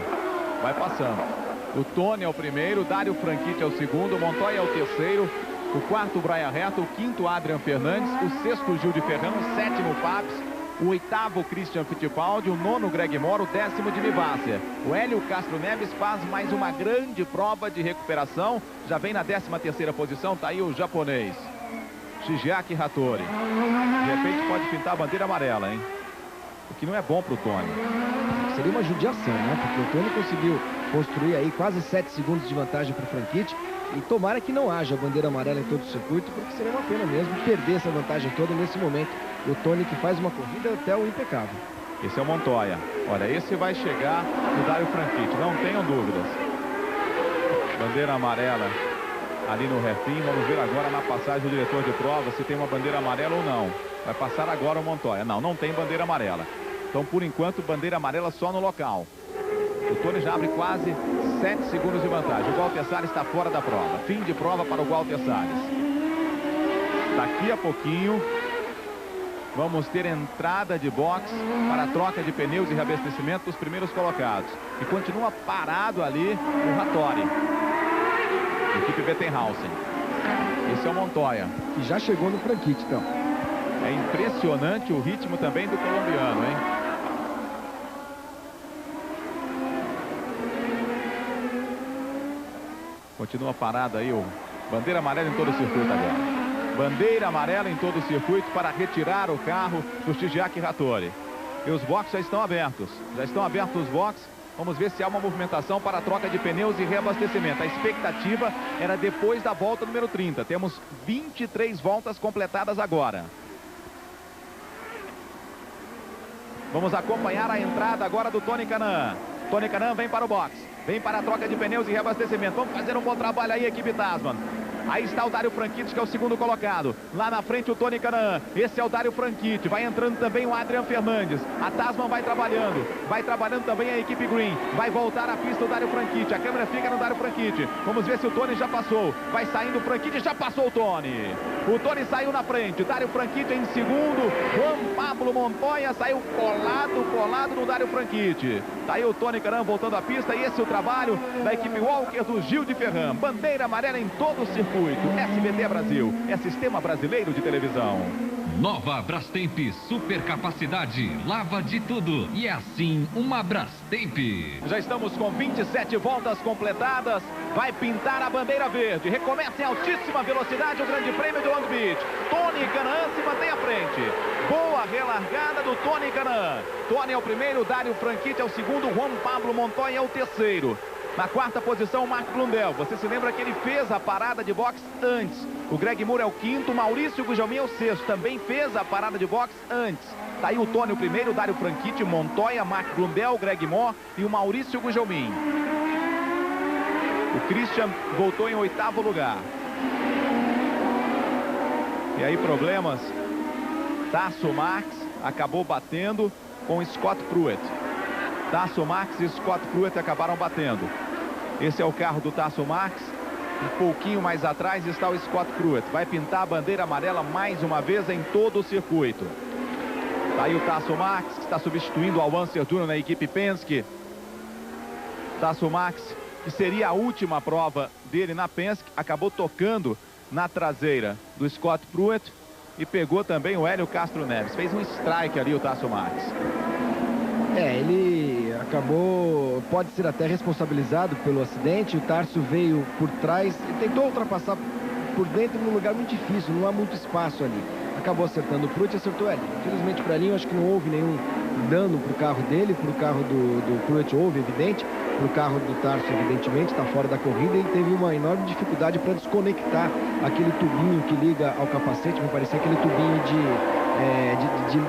Vai passando. O Tony é o primeiro, o Dario Franchitti é o segundo, o Montoya é o terceiro. O quarto, o Brian Reta, o quinto, Adrian Fernandes, o sexto, Gil de Ferran, o sétimo, Papis, o oitavo, Christian Fittipaldi, o nono, Greg Moore, o décimo, Jimmy Vasser. O Hélio Castro Neves faz mais uma grande prova de recuperação, já vem na 13ª posição, tá aí o japonês, Shigeaki Hattori. De repente pode pintar a bandeira amarela, hein? O que não é bom pro Tony. Seria uma judiação, né? Porque o Tony conseguiu construir aí quase 7 segundos de vantagem para o Franchitti. E tomara que não haja bandeira amarela em todo o circuito, porque seria uma pena mesmo perder essa vantagem toda nesse momento. O Tony que faz uma corrida até o impecável. Esse é o Montoya. Olha, esse vai chegar no Dario Franchitti, não tenham dúvidas. Bandeira amarela ali no refim. Vamos ver agora na passagem do diretor de prova se tem uma bandeira amarela ou não. Vai passar agora o Montoya. Não tem bandeira amarela. Então, por enquanto, bandeira amarela só no local. O Tony já abre quase 7 segundos de vantagem. O Walter Salles está fora da prova. Fim de prova para o Walter Salles. Daqui a pouquinho vamos ter entrada de box para a troca de pneus e reabastecimento dos primeiros colocados. E continua parado ali o Hattori. Equipe Bettenhausen. Esse é o Montoya. E já chegou no Franchitti, então. É impressionante o ritmo também do colombiano, hein? Continua parado aí o bandeira amarela em todo o circuito agora. Bandeira amarela em todo o circuito para retirar o carro do Shigeaki Hattori. E os boxes já estão abertos. Já estão abertos os boxes. Vamos ver se há uma movimentação para a troca de pneus e reabastecimento. A expectativa era depois da volta número 30. Temos 23 voltas completadas agora. Vamos acompanhar a entrada agora do Tony Kanaan. Tony Kanaan vem para o box. Vem para a troca de pneus e reabastecimento. Vamos fazer um bom trabalho aí, equipe Tasman. Aí está o Dario Franchitti, que é o segundo colocado. Lá na frente o Tony Kanaan. Esse é o Dario Franchitti. Vai entrando também o Adrian Fernandes. A Tasman vai trabalhando. Vai trabalhando também a equipe Green. Vai voltar à pista o Dario Franchitti. A câmera fica no Dario Franchitti. Vamos ver se o Tony já passou. Vai saindo o Franchitti. Já passou o Tony. O Tony saiu na frente. Dario Franchitti em segundo. Juan Pablo Montoya saiu colado no Dario Franchitti. Tá aí o Tony Kanaan voltando à pista. E esse é o trabalho da equipe Walker do Gil de Ferran. Bandeira amarela em todo o circuito. SBT Brasil, é Sistema Brasileiro de Televisão. Nova Brastemp, super capacidade, lava de tudo. E é assim uma Brastemp. Já estamos com 27 voltas completadas. Vai pintar a bandeira verde. Recomeça em altíssima velocidade o Grande Prêmio de Long Beach. Tony Kanaan se mantém à frente. Boa relargada do Tony Kanaan. Tony é o primeiro, Dario Franchitti é o segundo, Juan Pablo Montoya é o terceiro. Na quarta posição, o Mark Blundell. Você se lembra que ele fez a parada de boxe antes. O Greg Moore é o quinto, Maurício Gugelmin é o sexto. Também fez a parada de boxe antes. Tá aí o Tony o primeiro, o Dario Franchitti, Montoya, Mark Blundell, Greg Moore e o Maurício Gugelmin. O Christian voltou em 8º lugar. E aí problemas. Tarso Marx acabou batendo com Scott Pruitt. Tarso Marx e Scott Pruitt acabaram batendo. Esse é o carro do Tarso Marx. Um pouquinho mais atrás está o Scott Pruitt. Vai pintar a bandeira amarela mais uma vez em todo o circuito. Tá aí o Tarso Marx, que está substituindo ao Wanser Jr. na equipe Penske. Tarso Marx, que seria a última prova dele na Penske, acabou tocando na traseira do Scott Pruitt e pegou também o Hélio Castro Neves. Fez um strike ali o Tarso Marx. Ele acabou, pode ser até responsabilizado pelo acidente. O Tarso veio por trás e tentou ultrapassar por dentro num lugar muito difícil, não há muito espaço ali. Acabou acertando o Pruitt e acertou o Elinho. Infelizmente para o Elinho, acho que não houve nenhum dano para o carro dele, para o carro do Pruitt houve, evidente, para o carro do Tarso, evidentemente, está fora da corrida, e ele teve uma enorme dificuldade para desconectar aquele tubinho que liga ao capacete, me parecia aquele tubinho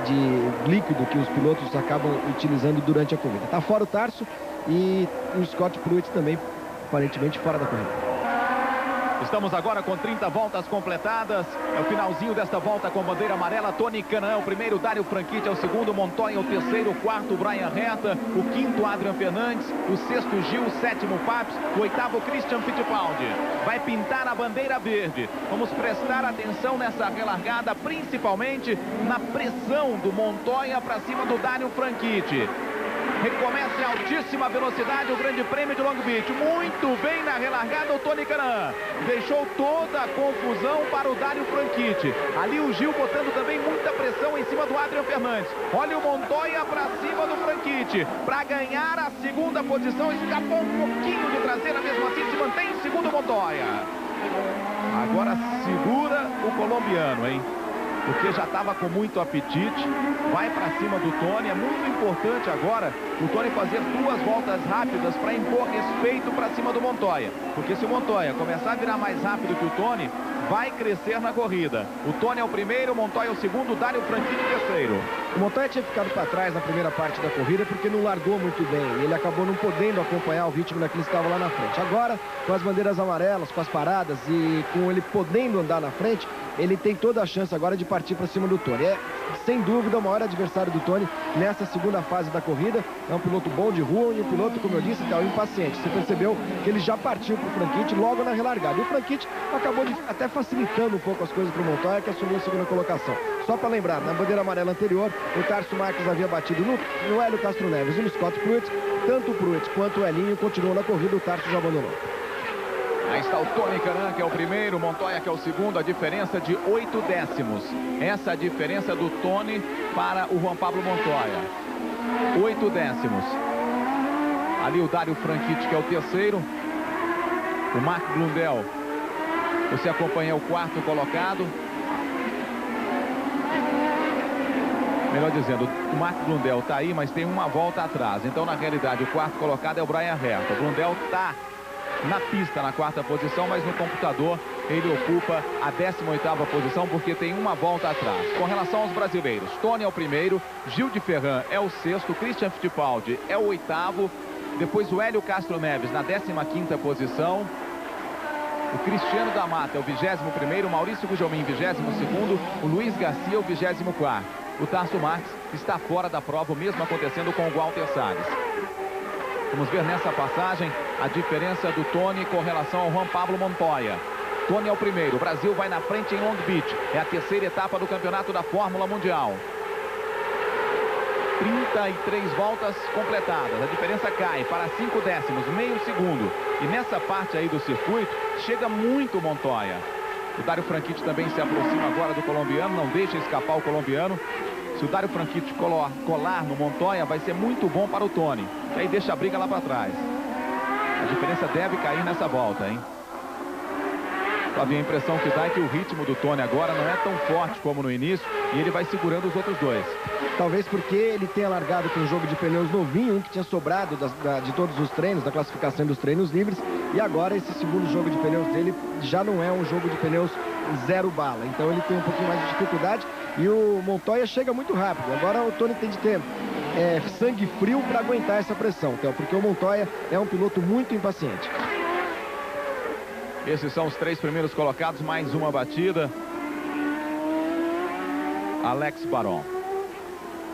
de líquido que os pilotos acabam utilizando durante a corrida. Está fora o Tarso e o Scott Pruitt também, aparentemente, fora da corrida. Estamos agora com 30 voltas completadas. É o finalzinho desta volta com bandeira amarela. Tony Kanaan, o primeiro. Dario Franchitti é o segundo. Montoya, o terceiro. O quarto, Brian Herta. O quinto, Adrian Fernandes. O sexto, Gil. O sétimo, Paps. O oitavo, Christian Fittipaldi. Vai pintar a bandeira verde. Vamos prestar atenção nessa relargada, principalmente na pressão do Montoya para cima do Dario Franchitti. Recomeça em altíssima velocidade o Grande Prêmio de Long Beach. Muito bem na relargada o Tony Kanaan. Deixou toda a confusão para o Dario Franchitti. Ali o Gil botando também muita pressão em cima do Adrian Fernandes. Olha o Montoya para cima do Franchitti. Para ganhar a segunda posição. Escapou um pouquinho de traseira, mesmo assim se mantém em segundo Montoya. Agora segura o colombiano, hein? Porque já estava com muito apetite, vai para cima do Tony. É muito importante agora o Tony fazer duas voltas rápidas para impor respeito para cima do Montoya. Porque se o Montoya começar a virar mais rápido que o Tony, vai crescer na corrida. O Tony é o primeiro, o Montoya é o segundo, o Dario Franchitti o terceiro. O Montoya tinha ficado para trás na primeira parte da corrida porque não largou muito bem. Ele acabou não podendo acompanhar o ritmo daquele que estava lá na frente. Agora, com as bandeiras amarelas, com as paradas e com ele podendo andar na frente, ele tem toda a chance agora de partir para cima do Tony. É, sem dúvida, o maior adversário do Tony nessa segunda fase da corrida. É um piloto bom de rua e um piloto, como eu disse, é impaciente. Você percebeu que ele já partiu para o Franchitti logo na relargada. E o Franchitti acabou até facilitando um pouco as coisas para o Montoya, que assumiu a segunda colocação. Só para lembrar, na bandeira amarela anterior, o Tarso Marques havia batido no Hélio Castro Neves e no Scott Pruitt. Tanto o Pruitt quanto o Elinho continuam na corrida, o Tarso já abandonou. Aí está o Tony Kanaan, que é o primeiro, o Montoya, que é o segundo, a diferença de 8 décimos. Essa é a diferença do Tony para o Juan Pablo Montoya. 8 décimos. Ali o Dario Franchitti, que é o terceiro. O Mark Blundell, você acompanha o quarto colocado. Melhor dizendo, o Mark Blundell está aí, mas tem uma volta atrás. Então, na realidade, o quarto colocado é o Brian Herta. O Blundell está na pista na quarta posição, mas no computador ele ocupa a 18ª posição porque tem uma volta atrás. Com relação aos brasileiros, Tony é o primeiro, Gil de Ferran é o sexto, Christian Fittipaldi é o oitavo, depois o Hélio Castro Neves na 15ª posição, o Cristiano da Mata é o 21º, o Maurício Gugelmin 22º, o Luiz Garcia o 24º. O Tarso Marques está fora da prova, o mesmo acontecendo com o Walter Salles. Vamos ver nessa passagem a diferença do Tony com relação ao Juan Pablo Montoya. Tony é o primeiro, o Brasil vai na frente em Long Beach. É a terceira etapa do campeonato da Fórmula Mundial. 33 voltas completadas, a diferença cai para 5 décimos, meio segundo. E nessa parte aí do circuito, chega muito o Montoya. O Dario Franchitti também se aproxima agora do colombiano, não deixa escapar o colombiano. Se o Dario Franchitti colar no Montoya, vai ser muito bom para o Tony. E aí deixa a briga lá para trás. A diferença deve cair nessa volta, hein? A impressão que dá é que o ritmo do Tony agora não é tão forte como no início e ele vai segurando os outros dois. Talvez porque ele tenha largado com um jogo de pneus novinho, um que tinha sobrado de todos os treinos, da classificação dos treinos livres, e agora esse segundo jogo de pneus dele já não é um jogo de pneus zero bala, então ele tem um pouquinho mais de dificuldade e o Montoya chega muito rápido. Agora o Tony tem de ter sangue frio para aguentar essa pressão, então, porque o Montoya é um piloto muito impaciente. Esses são os 3 primeiros colocados, mais uma batida. Alex Baron.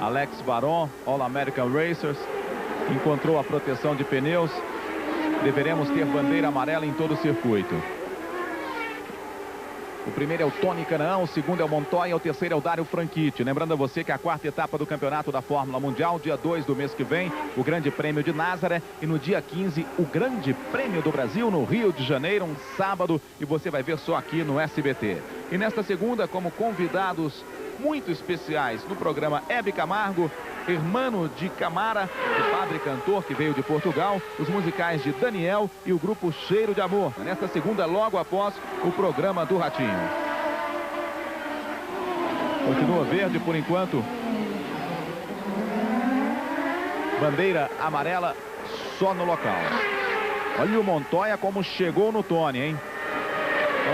Alex Baron, All American Racers, encontrou a proteção de pneus. Deveremos ter bandeira amarela em todo o circuito. O primeiro é o Tony Kanaan, o segundo é o Montoya, o terceiro é o Dario Franchitti. Lembrando a você que a quarta etapa do campeonato da Fórmula Mundial, dia 2 do mês que vem, o Grande Prêmio de Nazaré, e no dia 15, o Grande Prêmio do Brasil no Rio de Janeiro, um sábado, e você vai ver só aqui no SBT. E nesta segunda, como convidados muito especiais no programa Hebe Camargo, Hermano de Camara, o padre cantor que veio de Portugal, os musicais de Daniel e o grupo Cheiro de Amor. Nesta segunda, logo após o programa do Ratinho. Continua verde por enquanto. Bandeira amarela só no local. Olha o Montoya como chegou no Tony, hein?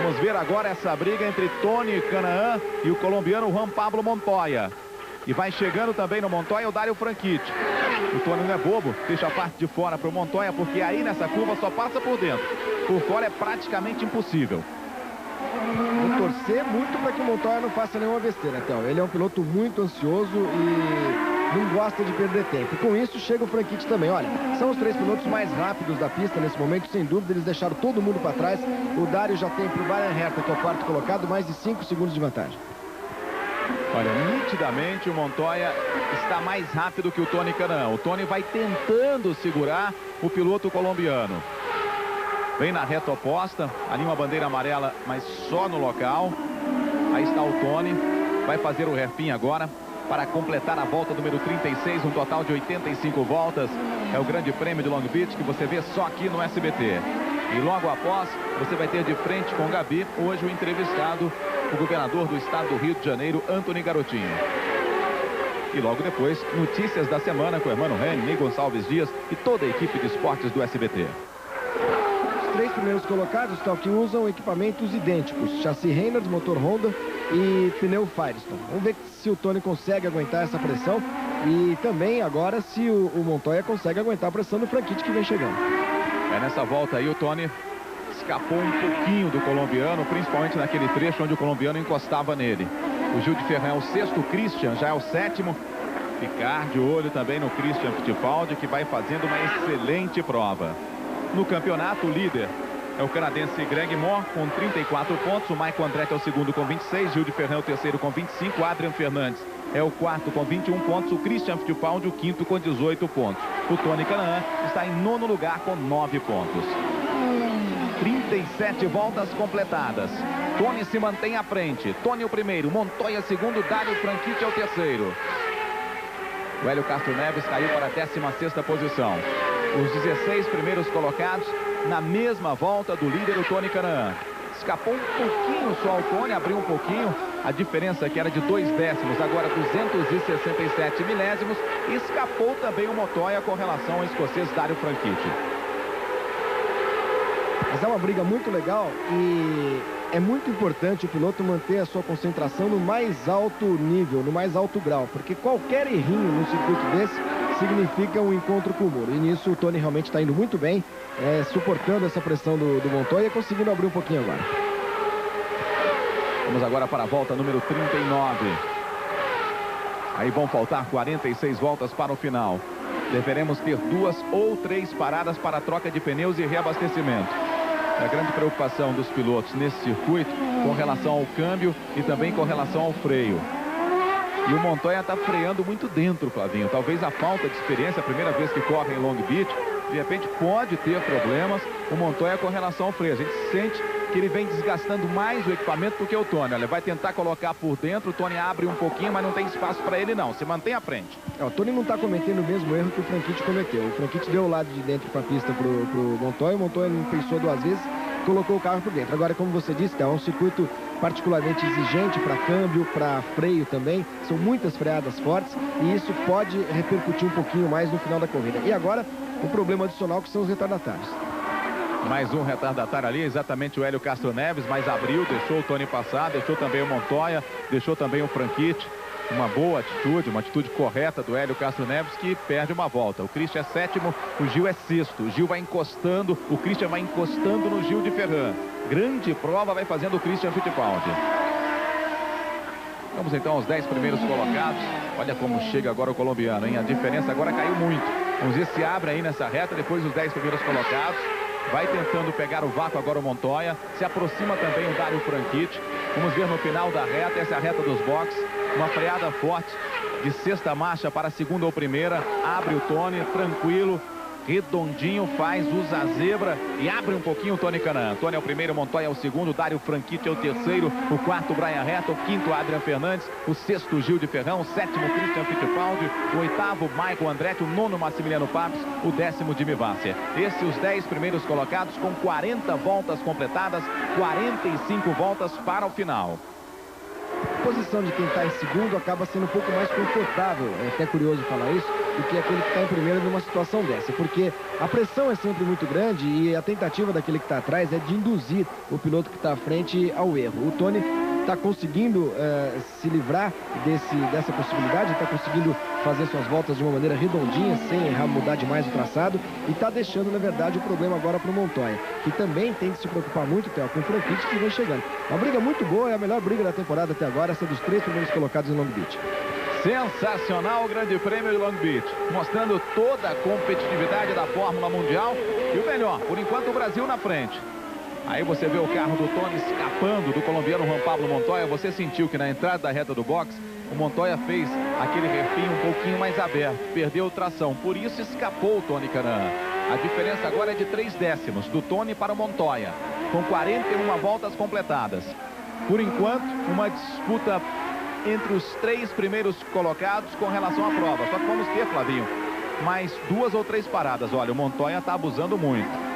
Vamos ver agora essa briga entre Tony Canaan e o colombiano Juan Pablo Montoya. E vai chegando também no Montoya o Dario Franchitti. O Tony não é bobo, deixa a parte de fora para o Montoya, porque aí nessa curva só passa por dentro. Por fora é praticamente impossível. Vou torcer muito para que o Montoya não faça nenhuma besteira, Théo. Ele é um piloto muito ansioso e não gosta de perder tempo. E com isso chega o Franchitti também. Olha, são os 3 pilotos mais rápidos da pista nesse momento, sem dúvida. Eles deixaram todo mundo para trás. O Dario já tem para o Brian Herta, que é o 4º colocado, mais de 5 segundos de vantagem. Olha, nitidamente o Montoya está mais rápido que o Tony Canaan. O Tony vai tentando segurar o piloto colombiano. Vem na reta oposta, ali uma bandeira amarela, mas só no local. Aí está o Tony, vai fazer o hairpin agora para completar a volta número 36, um total de 85 voltas. É o grande prêmio de Long Beach que você vê só aqui no SBT. E logo após, você vai ter de frente com o Gabi, hoje o entrevistado, o governador do estado do Rio de Janeiro, Antony Garotinho. E logo depois, notícias da semana com o Hermano Reni, Ney Gonçalves Dias e toda a equipe de esportes do SBT. Os 3 primeiros colocados, tal, que usam equipamentos idênticos. Chassi Reynolds, motor Honda e pneu Firestone. Vamos ver se o Tony consegue aguentar essa pressão. E também agora se o Montoya consegue aguentar a pressão do Franchitti que vem chegando. Nessa volta aí o Tony escapou um pouquinho do colombiano, principalmente naquele trecho onde o colombiano encostava nele. O Gil de Ferran é o 6º, o Christian já é o 7º. Ficar de olho também no Christian Fittipaldi, que vai fazendo uma excelente prova. No campeonato, o líder é o canadense Greg Moore com 34 pontos. O Michael Andretti é o 2º com 26. Gil de Ferran é o 3º com 25. Adrian Fernandes é o 4º com 21 pontos. O Christian Fittipaldi, o 5º com 18 pontos. O Tony Canaan está em 9º lugar com 9 pontos. 37 voltas completadas. Tony se mantém à frente. Tony o 1º, Montoya 2º, Dario Franchitti é o 3º. O Hélio Castro Neves caiu para a 16ª posição. Os 16 primeiros colocados na mesma volta do líder, o Tony Canaan. Escapou um pouquinho só o Tony, abriu um pouquinho. A diferença que era de 2 décimos, agora 267 milésimos. Escapou também o Montoya com relação ao escocês Dario Franchitti. Mas é uma briga muito legal e é muito importante o piloto manter a sua concentração no mais alto nível, no mais alto grau, porque qualquer errinho no circuito desse significa um encontro com o muro. E nisso o Tony realmente está indo muito bem, suportando essa pressão do Montoya e conseguindo abrir um pouquinho agora. Vamos agora para a volta número 39. Aí vão faltar 46 voltas para o final. Deveremos ter 2 ou 3 paradas para troca de pneus e reabastecimento. A grande preocupação dos pilotos nesse circuito com relação ao câmbio e também com relação ao freio. E o Montoya está freando muito dentro, Flavinho. Talvez a falta de experiência, a primeira vez que corre em Long Beach, de repente pode ter problemas o Montoya com relação ao freio. A gente sente que ele vem desgastando mais o equipamento do que o Tony. Ele vai tentar colocar por dentro, o Tony abre um pouquinho, mas não tem espaço para ele não. Se mantém à frente. O Tony não está cometendo o mesmo erro que o Franchitti cometeu. O Franchitti deu o lado de dentro para a pista pro Montoya. O Montoya não pensou 2 vezes, colocou o carro por dentro. Agora, como você disse, é um circuito particularmente exigente para câmbio, para freio também. São muitas freadas fortes e isso pode repercutir um pouquinho mais no final da corrida. E agora, o problema adicional que são os retardatários. Mais um retardatário ali, exatamente o Hélio Castro Neves, mas abriu, deixou o Tony passar, deixou também o Montoya, deixou também o Franchitti. Uma boa atitude, uma atitude correta do Hélio Castro Neves, que perde uma volta. O Christian é 7º, o Gil é 6º. O Gil vai encostando, o Christian vai encostando no Gil de Ferran. Grande prova vai fazendo o Christian Fittipaldi. Vamos então aos 10 primeiros colocados. Olha como chega agora o colombiano, hein? A diferença agora caiu muito. Vamos ver se abre aí nessa reta, depois os 10 primeiros colocados. Vai tentando pegar o vácuo agora o Montoya. Se aproxima também o Dario Franchitti. Vamos ver no final da reta, essa é a reta dos boxes. Uma freada forte de 6ª marcha para a 2ª ou 1ª. Abre o Tony, tranquilo. redondinho, usa a zebra e abre um pouquinho o Tony Kanaan. Tony é o primeiro, Montoya é o segundo, Dário Franchitti é o terceiro, o quarto Brian Herta, o quinto Adrian Fernandes, o sexto Gil de Ferrão, o sétimo Christian Fittipaldi, o oitavo Michael Andretti, o nono Massimiliano Papes, o décimo Jimmy Vasser. Esses os 10 primeiros colocados com 40 voltas completadas, 45 voltas para o final. A posição de quem está em segundo acaba sendo um pouco mais confortável, é até curioso falar isso, do que aquele que está em primeiro numa situação dessa, porque a pressão é sempre muito grande e a tentativa daquele que está atrás é de induzir o piloto que está à frente ao erro. O Tony está conseguindo se livrar dessa possibilidade, está conseguindo fazer suas voltas de uma maneira redondinha, sem errar, mudar demais o traçado, e está deixando, na verdade, o problema agora para o Montoya, que também tem que se preocupar muito, Theo, com o Franchitti, que vem chegando. Uma briga muito boa, é a melhor briga da temporada até agora, essa dos 3 primeiros colocados em Long Beach. Sensacional o Grande Prêmio de Long Beach, mostrando toda a competitividade da Fórmula Mundial e o melhor, por enquanto o Brasil na frente. Aí você vê o carro do Tony escapando do colombiano Juan Pablo Montoya. Você sentiu que na entrada da reta do box, o Montoya fez aquele refém um pouquinho mais aberto, perdeu tração, por isso escapou o Tony Kanaan. A diferença agora é de 3 décimos, do Tony para o Montoya, com 41 voltas completadas. Por enquanto, uma disputa entre os 3 primeiros colocados com relação à prova. Só que vamos ter, Flavinho, mais 2 ou 3 paradas. Olha, o Montoya está abusando muito.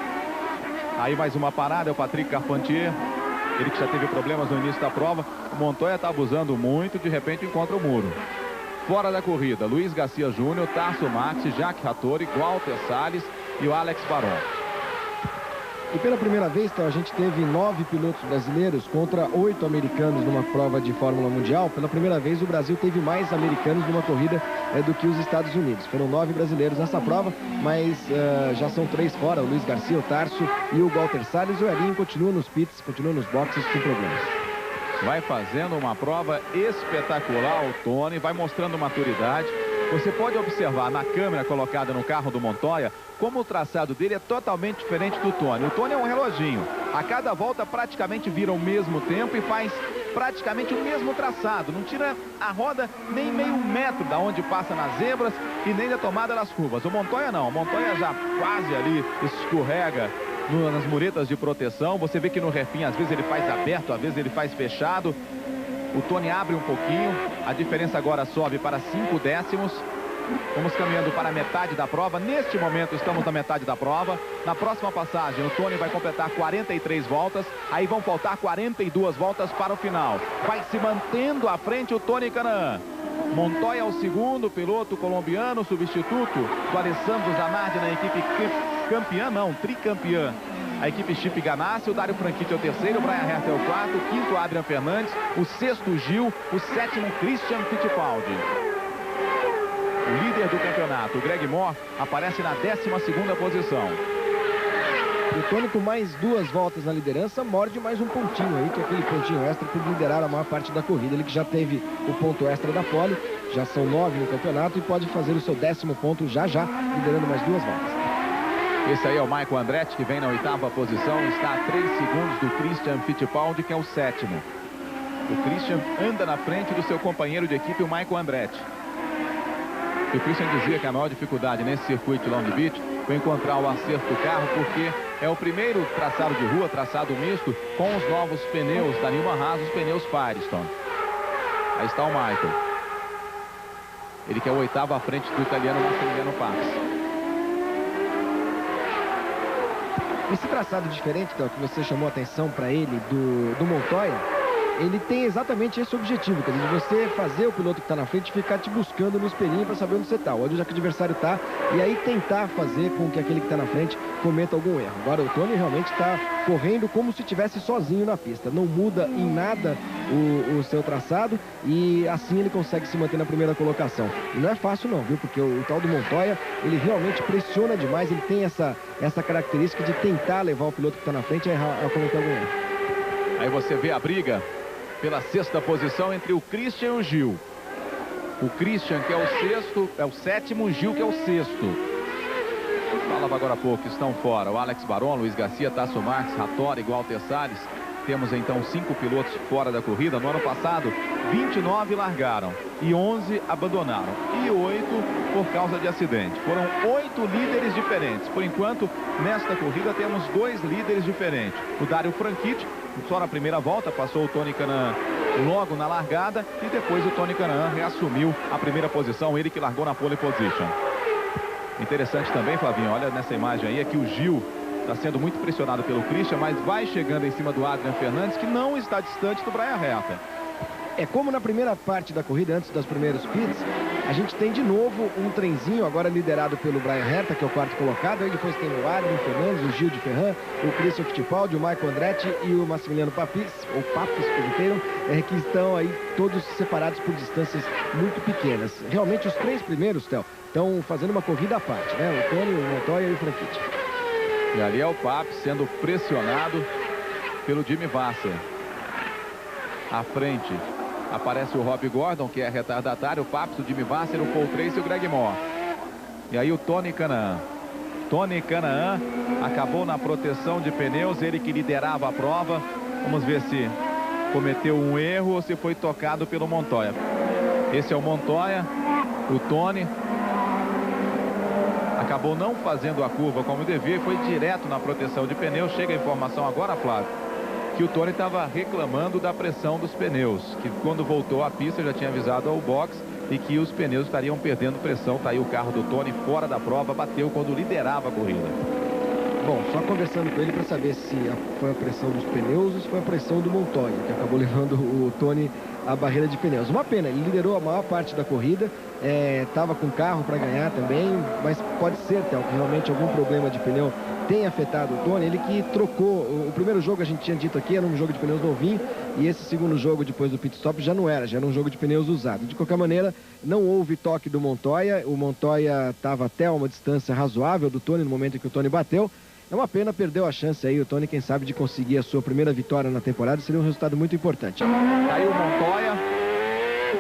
Aí mais uma parada, é o Patrick Carpentier, ele que já teve problemas no início da prova. O Montoya está abusando muito, de repente encontra o muro. Fora da corrida, Luiz Garcia Júnior, Tarso Max, Jacques Hattori, Walter Salles e o Alex Baron. E pela primeira vez, então, a gente teve 9 pilotos brasileiros contra 8 americanos numa prova de Fórmula Mundial. Pela primeira vez, o Brasil teve mais americanos numa corrida do que os Estados Unidos. Foram 9 brasileiros nessa prova, mas já são 3 fora, o Luiz Garcia, o Tarso e o Walter Salles. O Elinho continua nos pits, continua nos boxes sem problemas. Vai fazendo uma prova espetacular o Tony, vai mostrando maturidade. Você pode observar na câmera colocada no carro do Montoya como o traçado dele é totalmente diferente do Tony. O Tony é um reloginho. A cada volta praticamente vira o mesmo tempo e faz praticamente o mesmo traçado. Não tira a roda nem meio metro da onde passa nas zebras e nem da tomada das curvas. O Montoya não. O Montoya já quase ali escorrega nas muretas de proteção. Você vê que no refém às vezes ele faz aberto, às vezes ele faz fechado. O Tony abre um pouquinho, a diferença agora sobe para 5 décimos. Vamos caminhando para a metade da prova. Neste momento estamos na metade da prova. Na próxima passagem o Tony vai completar 43 voltas. Aí vão faltar 42 voltas para o final. Vai se mantendo à frente o Tony Kanaan. Montoya é o segundo, piloto colombiano, substituto do Alessandro Zanardi na equipe campeã, não, tricampeã. A equipe Chip Ganassi, o Dário Franchitti é o terceiro, o Brian Herta é o quarto, o quinto Adrian Fernandes, o sexto Gil, o sétimo Christian Fittipaldi. O líder do campeonato, o Greg Moore, aparece na 12ª posição. O Tony, com mais 2 voltas na liderança, morde mais um pontinho aí, que é aquele pontinho extra por liderar a maior parte da corrida. Ele que já teve o ponto extra da pole, já são 9 no campeonato e pode fazer o seu 10º ponto já, liderando mais 2 voltas. Esse aí é o Michael Andretti, que vem na 8ª posição, está a 3 segundos do Christian Fittipaldi, que é o 7º. O Christian anda na frente do seu companheiro de equipe, o Michael Andretti. E o Christian dizia que a maior dificuldade nesse circuito de Long Beach foi encontrar o acerto do carro, porque é o primeiro traçado de rua, traçado misto, com os novos pneus da Newman Haas, os pneus Firestone. Aí está o Michael. Ele que é o 8º à frente do italiano Massimiliano Papes. Esse traçado diferente, então, que você chamou a atenção para ele, do Montoya, ele tem exatamente esse objetivo, quer dizer, de você fazer o piloto que está na frente ficar te buscando no espelhinho para saber onde você está, onde já que o adversário está, e aí tentar fazer com que aquele que está na frente cometa algum erro. Agora o Tony realmente está correndo como se estivesse sozinho na pista, não muda em nada o seu traçado e assim ele consegue se manter na primeira colocação. E não é fácil não, viu? Porque o tal do Montoya, ele realmente pressiona demais, ele tem essa característica de tentar levar o piloto que está na frente a cometer algum erro. Aí você vê a briga pela 6ª posição entre o Christian e o Gil. O Christian, que é o 6º, é o 7º, o Gil, que é o 6º. Falava agora há pouco, estão fora o Alex Baron, Luiz Garcia, Tasso Marques, Hattori, Walter Salles. Temos então 5 pilotos fora da corrida. No ano passado, 29 largaram e 11 abandonaram. E 8 por causa de acidente. Foram 8 líderes diferentes. Por enquanto, nesta corrida temos 2 líderes diferentes. O Dario Franchitti, só na primeira volta, passou o Tony Kanaan logo na largada. E depois o Tony Kanaan reassumiu a primeira posição. Ele que largou na pole position. Interessante também, Flavinho, olha nessa imagem aí, é que o Gil está sendo muito pressionado pelo Christian, mas vai chegando em cima do Adrian Fernandes, que não está distante do Brian Herta. É como na primeira parte da corrida, antes dos primeiros pits, a gente tem de novo um trenzinho, agora liderado pelo Brian Herta, que é o quarto colocado. Aí depois tem o Adrian Fernandes, o Gil de Ferran, o Christian Fittipaldi, o Michael Andretti e o Massimiliano Papis, ou Papis, como queiram, que estão aí todos separados por distâncias muito pequenas. Realmente os 3 primeiros, Theo, estão fazendo uma corrida à parte, né? O Tony, o Montoya e o Franchitti. E ali é o Papis sendo pressionado pelo Jimmy Vasser. À frente aparece o Rob Gordon, que é retardatário, o Papis, o Jimmy Vasser, o Paul Tracy e o Greg Moore. E aí o Tony Kanaan. Tony Kanaan acabou na proteção de pneus, ele que liderava a prova. Vamos ver se cometeu um erro ou se foi tocado pelo Montoya. Esse é o Montoya, o Tony. Acabou não fazendo a curva como devia, foi direto na proteção de pneus. Chega a informação agora, Flávio, que o Tony estava reclamando da pressão dos pneus, que quando voltou à pista já tinha avisado ao box e que os pneus estariam perdendo pressão. Tá aí o carro do Tony fora da prova, bateu quando liderava a corrida. Bom, só conversando com ele para saber se foi a pressão dos pneus ou se foi a pressão do Montoya, que acabou levando o Tony à barreira de pneus. Uma pena, ele liderou a maior parte da corrida, estava com carro para ganhar também, mas pode ser, Theo, que realmente algum problema de pneu tenha afetado o Tony. Ele que trocou, o primeiro jogo a gente tinha dito aqui era um jogo de pneus novinho, e esse segundo jogo depois do pit stop já era um jogo de pneus usado. De qualquer maneira, não houve toque do Montoya, o Montoya estava até a uma distância razoável do Tony no momento em que o Tony bateu. É uma pena, perdeu a chance aí o Tony, quem sabe, de conseguir a sua primeira vitória na temporada. Seria um resultado muito importante. Tá aí o Montoya,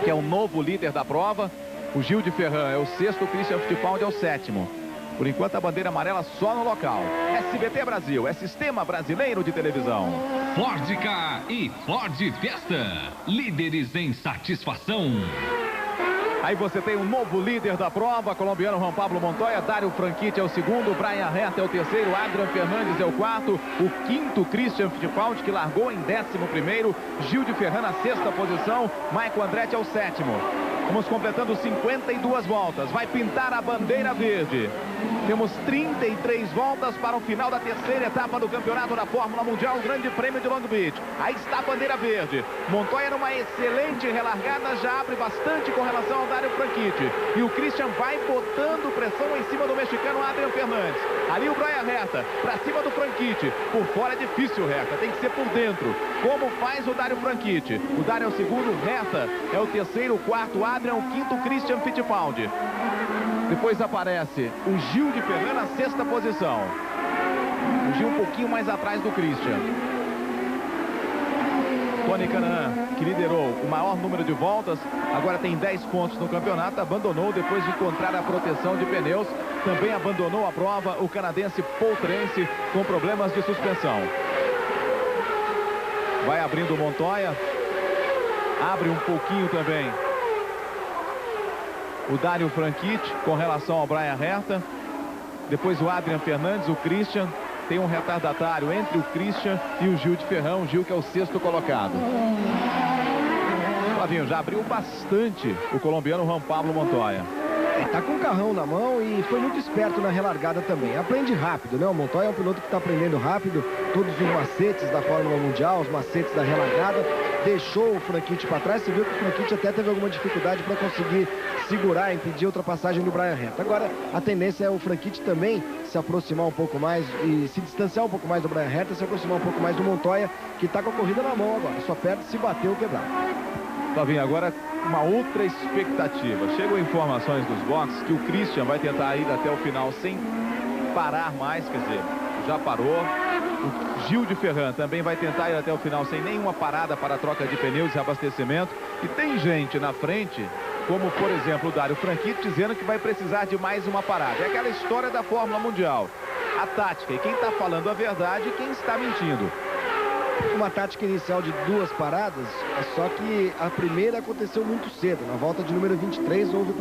que é o novo líder da prova. O Gil de Ferran é o 6º, o Christian Fittipaldi é o 7º. Por enquanto a bandeira amarela só no local. SBT Brasil, é Sistema Brasileiro de Televisão. Ford Ka e Ford Fiesta, líderes em satisfação. Aí você tem um novo líder da prova, colombiano Juan Pablo Montoya. Dario Franchitti é o 2º, Brian Herta é o 3º, Adrian Fernandes é o 4º, o 5º Christian Fittipaldi, que largou em 11º, Gil de Ferran na 6ª posição, Michael Andretti é o 7º. Vamos completando 52 voltas. Vai pintar a bandeira verde. Temos 33 voltas para o final da 3ª etapa do campeonato da Fórmula Mundial, o Grande Prêmio de Long Beach. Aí está a bandeira verde. Montoya numa excelente relargada, já abre bastante com relação ao Dario Franchitti. E o Christian vai botando pressão em cima do mexicano Adrian Fernandes. Ali o Brian Herta, para cima do Franchitti. Por fora é difícil, Herta, tem que ser por dentro. Como faz o Dario Franchitti? O Dario é o 2º, Herta é o 3º, o 4º, Adrian, o 5º, Christian Fittipaldi. Depois aparece o Gil de Ferran na 6ª posição. O Gil um pouquinho mais atrás do Christian. Tony Kanaan, que liderou o maior número de voltas, agora tem 10 pontos no campeonato, abandonou depois de encontrar a proteção de pneus. Também abandonou a prova o canadense Paul Tracy com problemas de suspensão. Vai abrindo o Montoya. Abre um pouquinho também o Dario Franchitti com relação ao Brian Herta. Depois o Adrian Fernandes, o Christian. Tem um retardatário entre o Christian e o Gil de Ferran. O Gil que é o 6º colocado. Flavinho, já abriu bastante o colombiano Juan Pablo Montoya. Tá com o carrão na mão e foi muito esperto na relargada também. Aprende rápido, né? O Montoya é um piloto que está aprendendo rápido todos os macetes da Fórmula Mundial, os macetes da relargada. Deixou o Franchitti para trás. Você viu que o Franchitti até teve alguma dificuldade para conseguir segurar, impedir a ultrapassagem do Brian Herta. Agora, a tendência é o Franchitti também se aproximar um pouco mais e se distanciar um pouco mais do Brian Herta, se aproximar um pouco mais do Montoya, que está com a corrida na mão agora. Só perde se bater ou quebrar. Flavinho, agora uma outra expectativa. Chegam informações dos boxes que o Christian vai tentar ir até o final sem parar mais, quer dizer, já parou. O Gil de Ferran também vai tentar ir até o final sem nenhuma parada para a troca de pneus e abastecimento. E tem gente na frente, como por exemplo o Dario Franchitti, dizendo que vai precisar de mais uma parada. É aquela história da Fórmula Mundial. A tática, e quem está falando a verdade e quem está mentindo. uma tática inicial de 2 paradas, só que a primeira aconteceu muito cedo. Na volta de número 23 houve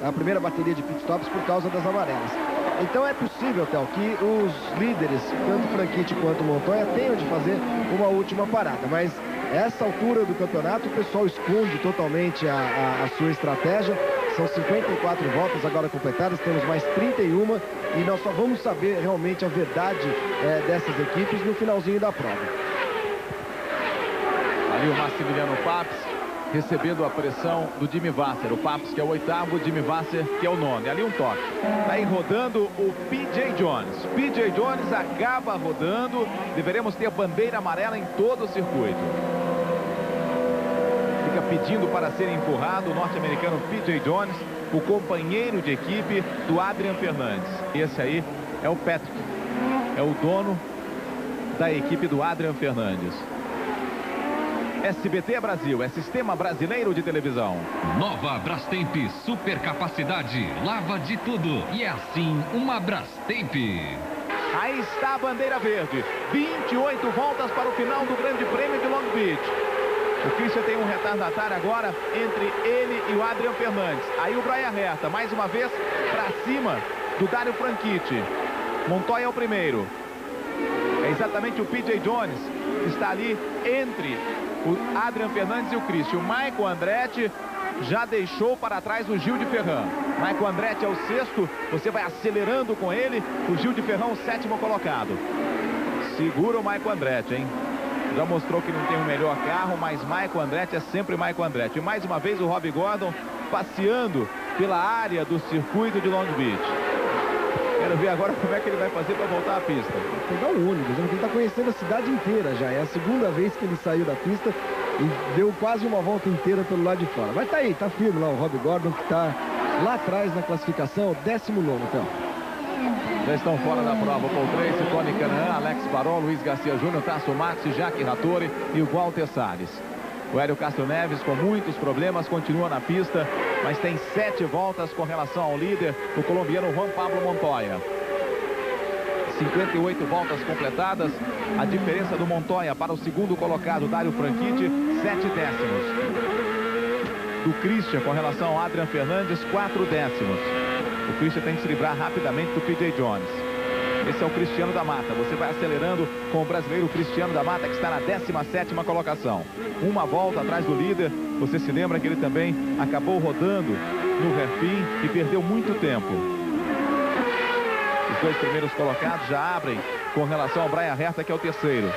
a primeira bateria de pitstops por causa das amarelas. Então é possível, Théo, que os líderes, tanto Franchitti quanto Montoya, tenham de fazer uma última parada. Mas essa altura do campeonato o pessoal esconde totalmente a sua estratégia. São 54 voltas agora completadas, temos mais 31 e nós só vamos saber realmente a verdade dessas equipes no finalzinho da prova. Ali o Massimiliano Papes recebendo a pressão do Jimmy Vasser. O Papes, que é o 8º, o Jimmy Vasser, que é o 9º. Ali um toque. Tá aí rodando o P.J. Jones. P.J. Jones acaba rodando. Deveremos ter bandeira amarela em todo o circuito. Fica pedindo para ser empurrado o norte-americano P.J. Jones, o companheiro de equipe do Adrian Fernandes. Esse aí é o Patrick. É o dono da equipe do Adrian Fernandes. SBT Brasil, é Sistema Brasileiro de Televisão. Nova Brastemp, super capacidade, lava de tudo. E é assim uma Brastemp. Aí está a bandeira verde. 28 voltas para o final do Grande Prêmio de Long Beach. O Christian tem um retardatário agora entre ele e o Adrian Fernandes. Aí o Brian Herta, mais uma vez, para cima do Dario Franchitti. Montoya é o primeiro. É exatamente o P.J. Jones que está ali entre o Adrian Fernandes e o Christian. O Michael Andretti já deixou para trás o Gil de Ferran. Michael Andretti é o 6º. Você vai acelerando com ele. O Gil de Ferran, o 7º colocado. Segura o Michael Andretti, hein? Já mostrou que não tem o melhor carro, mas Michael Andretti é sempre Michael Andretti. E mais uma vez o Robbie Gordon passeando pela área do circuito de Long Beach. Quero ver agora como é que ele vai fazer para voltar à pista. Pegar o ônibus, ele está conhecendo a cidade inteira já. É a segunda vez que ele saiu da pista e deu quase uma volta inteira pelo lado de fora. Mas tá aí, tá firme lá o Robbie Gordon, que está lá atrás na classificação, 19º, então. Já estão fora da prova o Paul Tracy, Tony Canaan, Alex Barol, Luiz Garcia Júnior, Tasso Max, Jacques Rattori e o Walter Salles. O Hélio Castro Neves, com muitos problemas, continua na pista, mas tem 7 voltas com relação ao líder, o colombiano Juan Pablo Montoya. 58 voltas completadas, a diferença do Montoya para o segundo colocado, Dario Franchitti, 7 décimos. Do Christian com relação ao Adrian Fernandes, 4 décimos. O Christian tem que se livrar rapidamente do P.J. Jones. Esse é o Cristiano da Mata. Você vai acelerando com o brasileiro Cristiano da Mata, que está na 17ª colocação. Uma volta atrás do líder. Você se lembra que ele também acabou rodando no hairpin e perdeu muito tempo. Os 2 primeiros colocados já abrem com relação ao Brian Herta, que é o 3º.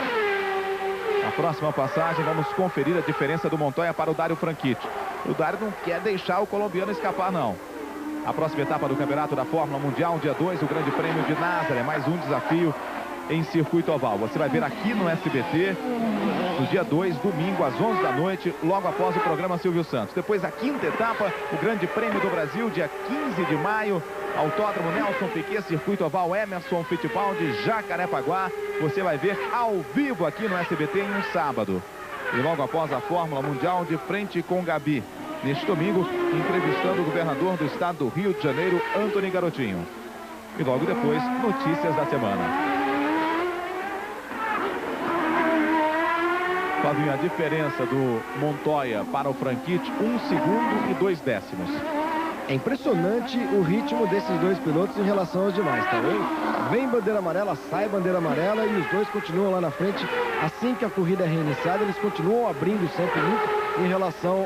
Na próxima passagem, vamos conferir a diferença do Montoya para o Dario Franchitti. O Dario não quer deixar o colombiano escapar, não. A próxima etapa do Campeonato da Fórmula Mundial, dia 2, o Grande Prêmio de Nazaré. Mais um desafio em circuito oval. Você vai ver aqui no SBT, no dia 2, domingo, às 11 da noite, logo após o programa Silvio Santos. Depois, a 5ª etapa, o Grande Prêmio do Brasil, dia 15 de maio, Autódromo Nelson Piquet, circuito oval Emerson Fittipaldi, Jacarepaguá. Você vai ver ao vivo aqui no SBT em um sábado. E logo após a Fórmula Mundial, de frente com Gabi. Neste domingo, entrevistando o governador do estado do Rio de Janeiro, Antony Garotinho. E logo depois, notícias da semana. Fabinho, a diferença do Montoya para o Franchitti, 1 segundo e 2 décimos. É impressionante o ritmo desses 2 pilotos em relação aos demais, tá vendo? Vem bandeira amarela, sai bandeira amarela e os 2 continuam lá na frente. Assim que a corrida é reiniciada, eles continuam abrindo sempre muito em relação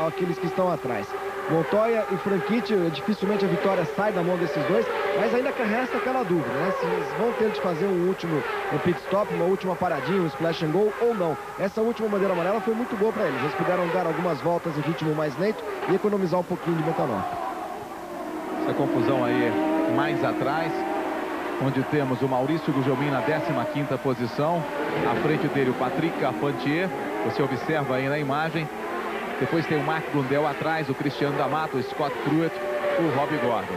àqueles que estão atrás. Montoya e Franchitti, dificilmente a vitória sai da mão desses 2, mas ainda resta aquela dúvida, né? Se eles vão ter de fazer um pit stop, uma última paradinha, um splash and go ou não. Essa última bandeira amarela foi muito boa para eles. Eles puderam dar algumas voltas em ritmo mais lento e economizar um pouquinho de metanol. Essa confusão aí mais atrás, onde temos o Maurício Gugelmin na 15ª posição. À frente dele o Patrick Carpentier. Você observa aí na imagem. Depois tem o Mark Blundell atrás, o Cristiano da Mata, o Scott Pruitt, o Robbie Gordon.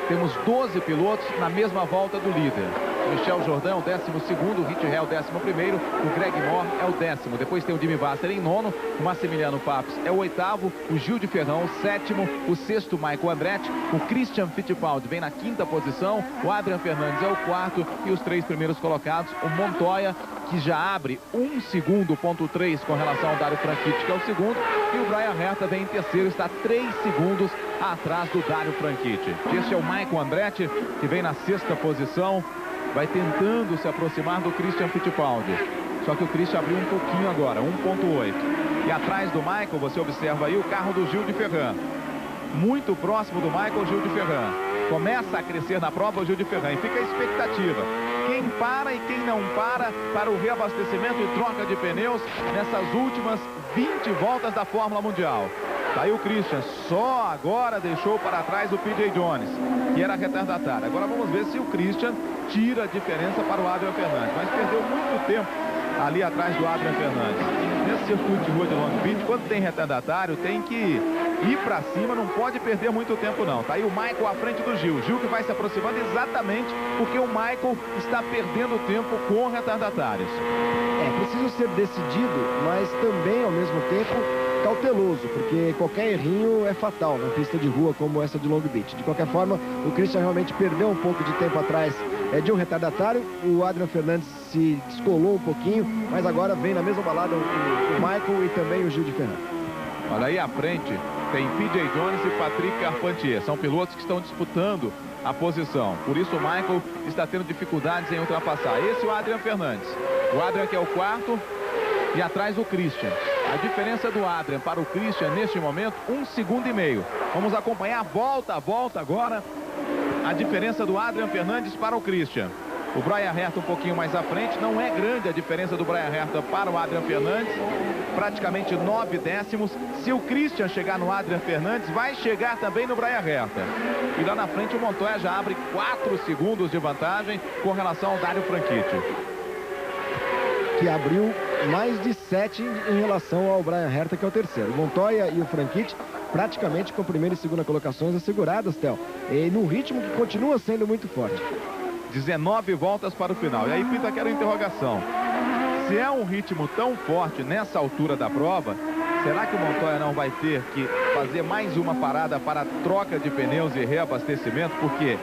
Temos 12 pilotos na mesma volta do líder. Michel Jordan é o 12º, o Rich Hell é o 11º, o Greg Moore é o 10º. Depois tem o Jimmy Vasser em 9º, o Massimiliano Papes é o 8º, o Gil de Ferran o 7º, o 6º Michael Andretti, o Christian Fittipaldi vem na 5ª posição, o Adrian Fernandes é o 4º e os 3 primeiros colocados, o Montoya que já abre 1 segundo, ponto 3 com relação ao Dario Franchitti, que é o segundo, e o Bryan Herta vem em terceiro, está 3 segundos atrás do Dario Franchitti. Este é o Michael Andretti, que vem na 6ª posição, vai tentando se aproximar do Christian Fittipaldi. Só que o Christian abriu um pouquinho agora, 1.8. E atrás do Michael, você observa aí o carro do Gil de Ferran. Muito próximo do Michael, Gil de Ferran. Começa a crescer na prova o Gil de Ferran e fica a expectativa. Quem para e quem não para o reabastecimento e troca de pneus nessas últimas 20 voltas da Fórmula Mundial. Tá aí o Christian, só agora deixou para trás o P.J. Jones, que era retardatário. Agora vamos ver se o Christian tira a diferença para o Adrian Fernandes, mas perdeu muito tempo ali atrás do Adrian Fernandes. Nesse circuito de rua de Long Beach, quando tem retardatário, tem que ir para cima, não pode perder muito tempo não. Tá aí o Michael à frente do Gil. Gil que vai se aproximando exatamente porque o Michael está perdendo tempo com retardatários. É preciso ser decidido, mas também ao mesmo tempo cauteloso, porque qualquer errinho é fatal na pista de rua como essa de Long Beach. De qualquer forma, o Christian realmente perdeu um pouco de tempo atrás de um retardatário. O Adrian Fernandes se descolou um pouquinho, mas agora vem na mesma balada o Michael e também o Gil de Ferran. Olha aí à frente, tem P.J. Jones e Patrick Carpentier. São pilotos que estão disputando a posição. Por isso o Michael está tendo dificuldades em ultrapassar. Esse é o Adrian Fernandes. O Adrian que é o quarto e atrás o Christian. A diferença do Adrian para o Christian neste momento, 1,5 segundos. Vamos acompanhar volta a volta agora a diferença do Adrian Fernandes para o Christian. O Bryan Herta um pouquinho mais à frente, não é grande a diferença do Bryan Herta para o Adrian Fernandes, praticamente 9 décimos. Se o Christian chegar no Adrian Fernandes, vai chegar também no Bryan Herta. E lá na frente o Montoya já abre 4 segundos de vantagem com relação ao Dario Franchitti, que abriu mais de 7 em relação ao Bryan Herta, que é o terceiro. O Montoya e o Franchitti praticamente com primeira e segunda colocações asseguradas, Theo, e num ritmo que continua sendo muito forte. 19 voltas para o final. E aí pinta aquela interrogação. Se é um ritmo tão forte nessa altura da prova, será que o Montoya não vai ter que fazer mais uma parada para troca de pneus e reabastecimento? Porque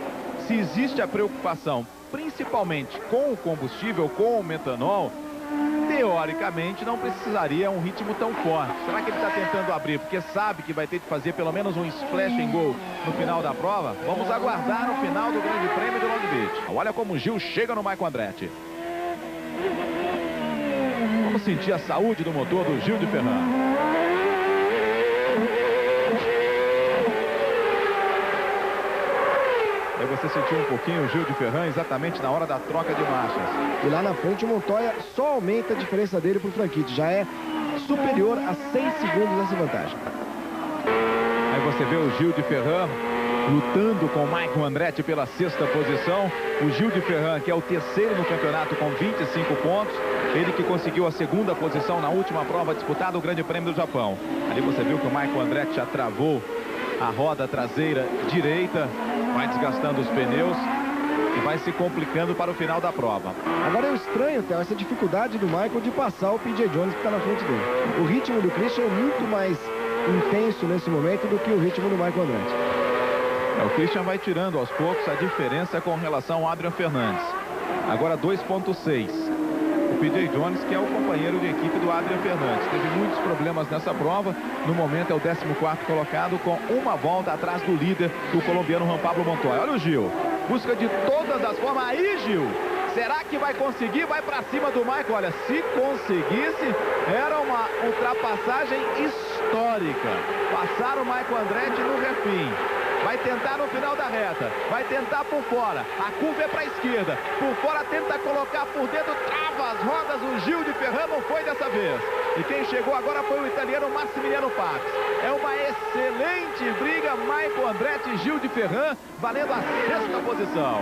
se existe a preocupação, principalmente com o combustível, com o metanol, teoricamente não precisaria um ritmo tão forte. Será que ele está tentando abrir porque sabe que vai ter que fazer pelo menos um splash and go no final da prova? Vamos aguardar no final do Grande Prêmio de Long Beach. Olha como o Gil chega no Michael Andretti. Vamos sentir a saúde do motor do Gil de Ferran. Aí você sentiu um pouquinho o Gil de Ferran exatamente na hora da troca de marchas. E lá na frente o Montoya só aumenta a diferença dele para o Franchitti. Já é superior a 6 segundos essa vantagem. Aí você vê o Gil de Ferran lutando com o Michael Andretti pela 6ª posição. O Gil de Ferran, que é o terceiro no campeonato com 25 pontos. Ele que conseguiu a 2ª posição na última prova disputada, o Grande Prêmio do Japão. Ali você viu que o Michael Andretti já travou a roda traseira direita, vai desgastando os pneus e vai se complicando para o final da prova. Agora é estranho, Theo, essa dificuldade do Michael de passar o P.J. Jones que está na frente dele. O ritmo do Christian é muito mais intenso nesse momento do que o ritmo do Michael Andretti. O Christian vai tirando aos poucos a diferença com relação ao Adrian Fernandes. Agora 2,6. O P.J. Jones, que é o companheiro de equipe do Adrian Fernandes, teve muitos problemas nessa prova. No momento é o 14º colocado, com uma volta atrás do líder, o colombiano Juan Pablo Montoya. Olha o Gil, busca de todas as formas. Aí, Gil, será que vai conseguir? Vai para cima do Michael. Olha, se conseguisse, era uma ultrapassagem histórica. Passaram o Michael Andretti no refim. Vai tentar no final da reta, vai tentar por fora, a curva é para a esquerda, por fora tenta colocar por dentro, trava as rodas, o Gil de Ferran não foi dessa vez. E quem chegou agora foi o italiano Massimiliano Pax. É uma excelente briga, Michael Andretti e Gil de Ferran, valendo a 6ª posição.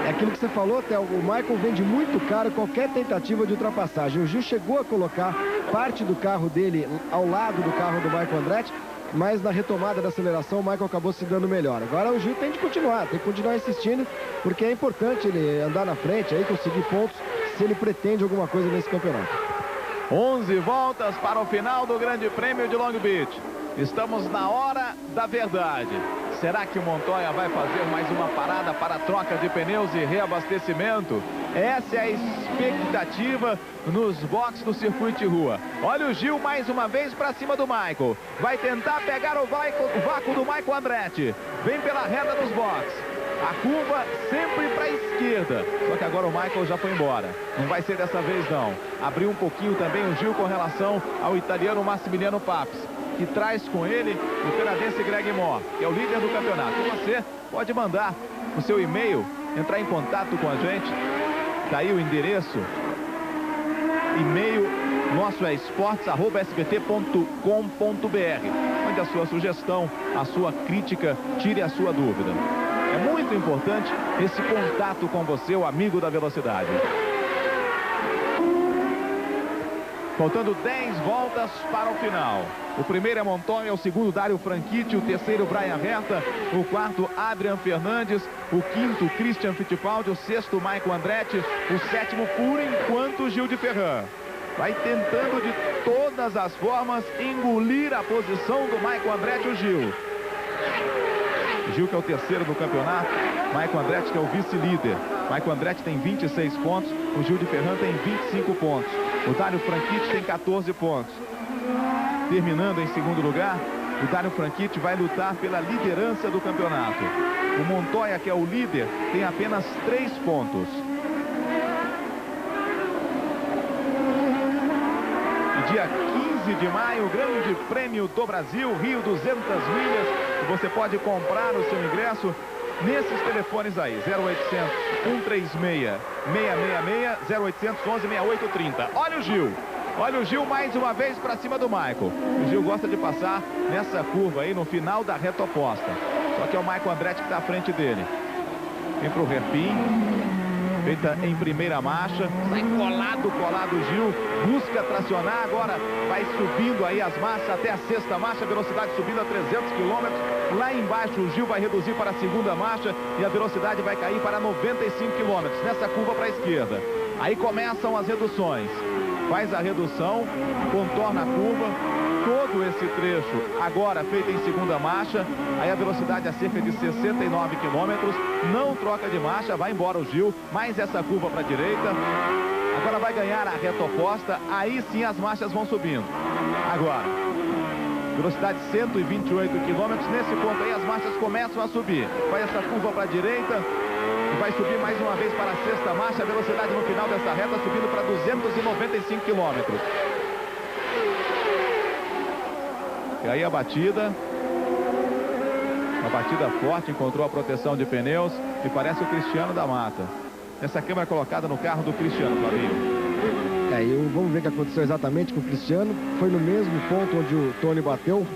É aquilo que você falou, Theo, o Michael vende muito caro qualquer tentativa de ultrapassagem. O Gil chegou a colocar parte do carro dele ao lado do carro do Michael Andretti, mas na retomada da aceleração o Michael acabou se dando melhor. Agora o Gil tem que continuar insistindo, porque é importante ele andar na frente, aí conseguir pontos, se ele pretende alguma coisa nesse campeonato. 11 voltas para o final do Grande Prêmio de Long Beach. Estamos na hora da verdade. Será que o Montoya vai fazer mais uma parada para troca de pneus e reabastecimento? Essa é a expectativa nos boxes do circuito de rua. Olha o Gil mais uma vez para cima do Michael. Vai tentar pegar o vácuo do Michael Andretti. Vem pela reta dos boxes. A curva sempre para a esquerda. Só que agora o Michael já foi embora. Não vai ser dessa vez não. Abriu um pouquinho também o Gil com relação ao italiano Massimiliano Papis, que traz com ele o canadense Greg Moore, que é o líder do campeonato. E você pode mandar o seu e-mail, entrar em contato com a gente. Daí o endereço. E-mail nosso é esportes@sbt.com.br. Mande a sua sugestão, a sua crítica, tire a sua dúvida. É muito importante esse contato com você, o amigo da velocidade. Faltando 10 voltas para o final. O primeiro é Montoya, o segundo Dario Franchitti, o terceiro Bryan Herta, o quarto Adrian Fernandes, o quinto Christian Fittipaldi, o sexto Michael Andretti, o sétimo por enquanto Gil de Ferran. Vai tentando de todas as formas engolir a posição do Michael Andretti, o Gil. O Gil que é o terceiro do campeonato, Michael Andretti que é o vice-líder. Michael Andretti tem 26 pontos, o Gil de Ferran tem 25 pontos. O Dario Franchitti tem 14 pontos. Terminando em segundo lugar, o Dario Franchitti vai lutar pela liderança do campeonato. O Montoya, que é o líder, tem apenas 3 pontos. E dia 15 de maio, Grande Prêmio do Brasil, Rio 200 milhas. Você pode comprar o seu ingresso nesses telefones aí, 0800 136 666, 0800 11 6830. Olha o Gil. Olha o Gil mais uma vez para cima do Michael. O Gil gosta de passar nessa curva aí no final da reta oposta. Só que é o Michael Andretti que está à frente dele. Vem para o hairpin. Feita em primeira marcha. Sai colado o Gil. Busca tracionar. Agora vai subindo aí as marchas até a sexta marcha. Velocidade subindo a 300 km. Lá embaixo o Gil vai reduzir para a segunda marcha. E a velocidade vai cair para 95 km. Nessa curva para a esquerda. Aí começam as reduções. Faz a redução. Contorna a curva. Todo esse trecho agora feito em segunda marcha. Aí a velocidade é cerca de 69 km. Não troca de marcha, vai embora o Gil. Mais essa curva para a direita. Agora vai ganhar a reta oposta. Aí sim as marchas vão subindo. Agora, velocidade 128 km. Nesse ponto aí as marchas começam a subir. Vai essa curva para a direita. E vai subir mais uma vez para a sexta marcha. A velocidade no final dessa reta subindo para 295 km. E aí a batida forte, encontrou a proteção de pneus e parece o Cristiano da Mata. Essa câmera colocada no carro do Cristiano, Fabinho. Vamos ver o que aconteceu exatamente com o Cristiano. Foi no mesmo ponto onde o Tony bateu,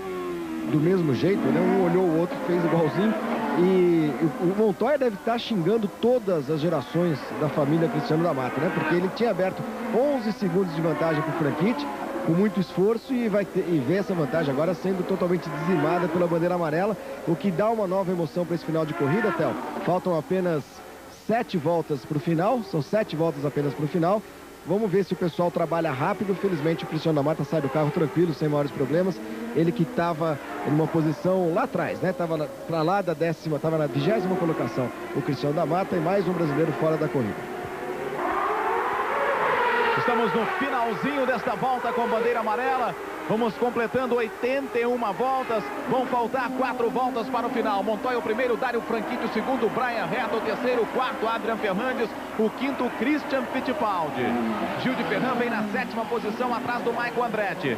do mesmo jeito, né? Um olhou o outro, fez igualzinho. E o Montoya deve estar xingando todas as gerações da família Cristiano da Mata, né? Porque ele tinha aberto 11 segundos de vantagem para o Franchitti, com muito esforço, e vê essa vantagem agora sendo totalmente dizimada pela bandeira amarela, o que dá uma nova emoção para esse final de corrida, Théo. Faltam apenas 7 voltas para o final, são 7 voltas apenas para o final. Vamos ver se o pessoal trabalha rápido. Felizmente o Cristiano da Mata sai do carro tranquilo, sem maiores problemas. Ele que estava em uma posição lá atrás, né? Estava para lá da estava na 20ª colocação o Cristiano da Mata, e mais um brasileiro fora da corrida. Estamos no finalzinho desta volta com bandeira amarela. Vamos completando 81 voltas. Vão faltar 4 voltas para o final. Montoya o primeiro, Dario Franchitti o segundo, Bryan Herta o terceiro, o quarto Adrian Fernandes, o quinto Christian Fittipaldi. Gil de Ferran vem na 7ª posição atrás do Michael Andretti.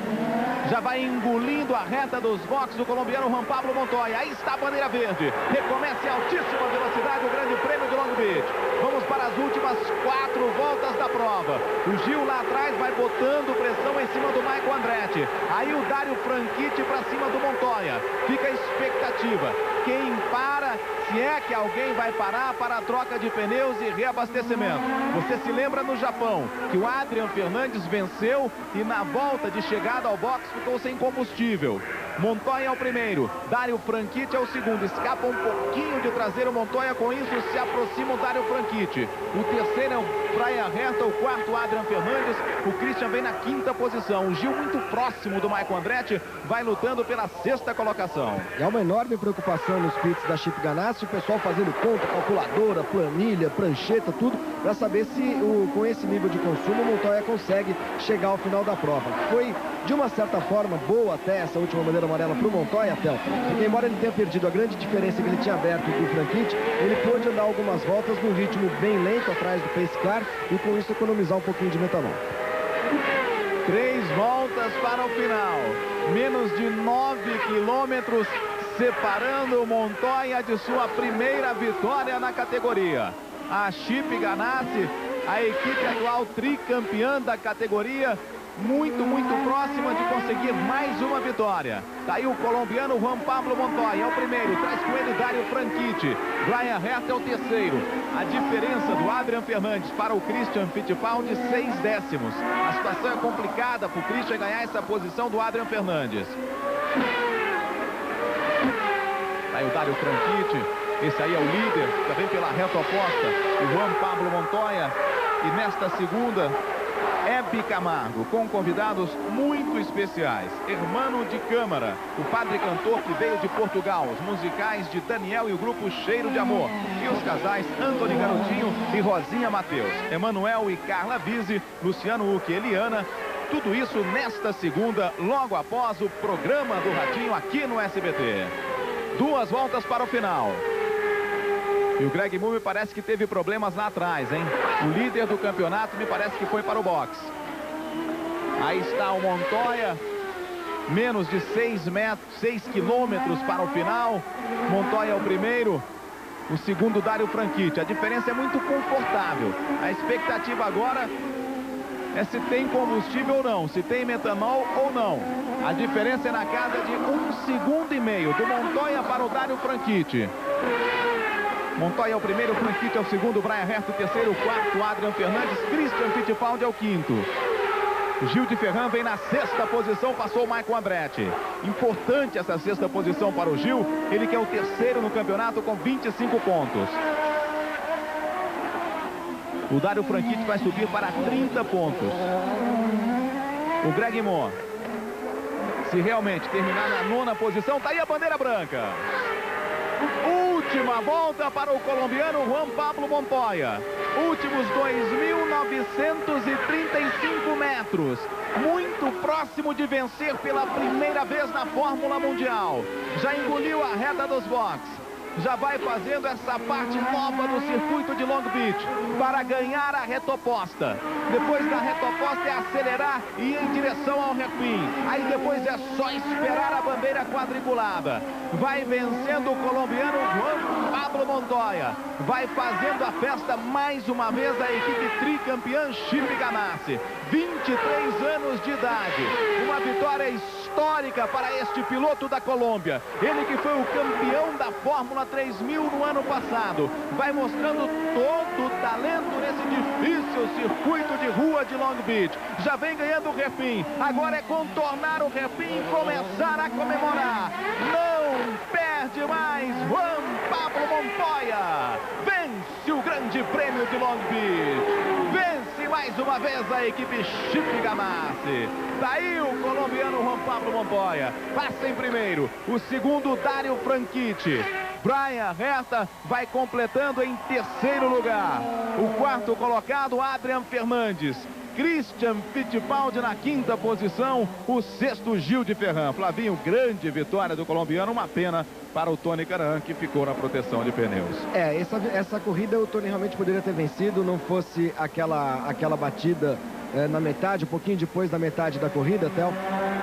Já vai engolindo a reta dos boxes do colombiano Juan Pablo Montoya. Aí está a bandeira verde. Recomeça em altíssima velocidade o Grande Prêmio de Long Beach. Vamos para as últimas 4 voltas da prova. O Gil lá atrás vai botando pressão em cima do Michael Andretti. Aí o Dario Franchitti para cima do Montoya. Fica a expectativa. Quem para, se é que alguém vai parar para a troca de pneus e reabastecimento. Você se lembra no Japão que o Adrian Fernandes venceu e na volta de chegada ao box ficou sem combustível. Montoya é o primeiro, Dário Franchitti é o segundo. Escapa um pouquinho de traseiro Montoya, com isso se aproxima o Dário Franchitti. O terceiro é o Brian Herta, o quarto Adrian Fernandes. O Christian vem na quinta posição. O Gil muito próximo do Maicon Andretti, vai lutando pela sexta colocação. É uma enorme preocupação nos pits da Chip Ganassi, o pessoal fazendo conta, calculadora, planilha, prancheta, tudo, para saber se com esse nível de consumo o Montoya consegue chegar ao final da prova. Foi, de uma certa forma, boa até essa última bandeira amarela para o Montoya, Théo, porque embora ele tenha perdido a grande diferença que ele tinha aberto do Franchitti, ele pôde andar algumas voltas num ritmo bem lento atrás do pace car e com isso economizar um pouquinho de metanol. 3 voltas para o final, menos de 9 quilômetros separando o Montoya de sua primeira vitória na categoria. A Chip Ganassi, a equipe atual tricampeã da categoria, muito próxima de conseguir mais uma vitória. Tá aí o colombiano Juan Pablo Montoya, é o primeiro, traz com ele Dário Franchitti. Brian Herta é o terceiro. A diferença do Adrian Fernandes para o Christian Fittipaldi, 6 décimos. A situação é complicada para o Christian ganhar essa posição do Adrian Fernandes. Tá aí o Dário Franchitti, esse aí é o líder, já vem pela reta oposta, o Juan Pablo Montoya. E nesta segunda, Hebe Camargo, com convidados muito especiais. Hermano de Câmara, o padre cantor que veio de Portugal, os musicais de Daniel e o grupo Cheiro de Amor. E os casais Antony Garotinho e Rosinha Mateus. Emanuel e Carla Vise, Luciano Huck e Eliana. Tudo isso nesta segunda, logo após o programa do Ratinho aqui no SBT. 2 voltas para o final. E o Greg Moore me parece que teve problemas lá atrás, hein? O líder do campeonato me parece que foi para o box. Aí está o Montoya. Menos de 6 quilômetros para o final. Montoya é o primeiro. O segundo, Dário Franchitti. A diferença é muito confortável. A expectativa agora é se tem combustível ou não, se tem metanol ou não. A diferença é na casa de 1,5 segundos do Montoya para o Dário Franchitti. Montoya é o primeiro, Franchitti é o segundo, Brian Herta o terceiro, o quarto, Adrian Fernandes, Christian Fittipaldi é o quinto. Gil de Ferran vem na sexta posição, passou o Maicon Andretti. Importante essa sexta posição para o Gil, ele que é o terceiro no campeonato com 25 pontos. O Dário Franchitti vai subir para 30 pontos. O Greg Moore, se realmente terminar na 9ª posição, tá aí a bandeira branca. Última volta para o colombiano Juan Pablo Montoya. Últimos 2.935 metros. Muito próximo de vencer pela primeira vez na Fórmula Mundial. Já engoliu a reta dos boxes. Já vai fazendo essa parte nova do circuito de Long Beach para ganhar a reta oposta. Depois da reta oposta é acelerar e ir em direção ao hairpin. Aí depois é só esperar a bandeira quadriculada. Vai vencendo o colombiano Juan Pablo Montoya. Vai fazendo a festa mais uma vez a equipe tricampeã Chip Ganassi. 23 anos de idade. Uma vitória histórica para este piloto da Colômbia. Ele que foi o campeão da Fórmula 3000 no ano passado. Vai mostrando todo o talento nesse difícil circuito de rua de Long Beach. Já vem ganhando o hairpin. Agora é contornar o hairpin e começar a comemorar. Não perde mais Juan Pablo Montoya. Vence o grande prêmio de Long Beach. Vence mais uma vez a equipe Chip Ganassi. Daí o colombiano Juan Pablo Montoya passa em primeiro. O segundo, Dário Franchitti. Brian Herta vai completando em terceiro lugar. O quarto colocado, Adrian Fernandes. Christian Fittipaldi na quinta posição. O sexto, Gil de Ferran. Flavinho, grande vitória do colombiano. Uma pena para o Tony Kanaan, que ficou na proteção de pneus. Essa corrida o Tony realmente poderia ter vencido, não fosse aquela batida na metade, um pouquinho depois da metade da corrida, Théo.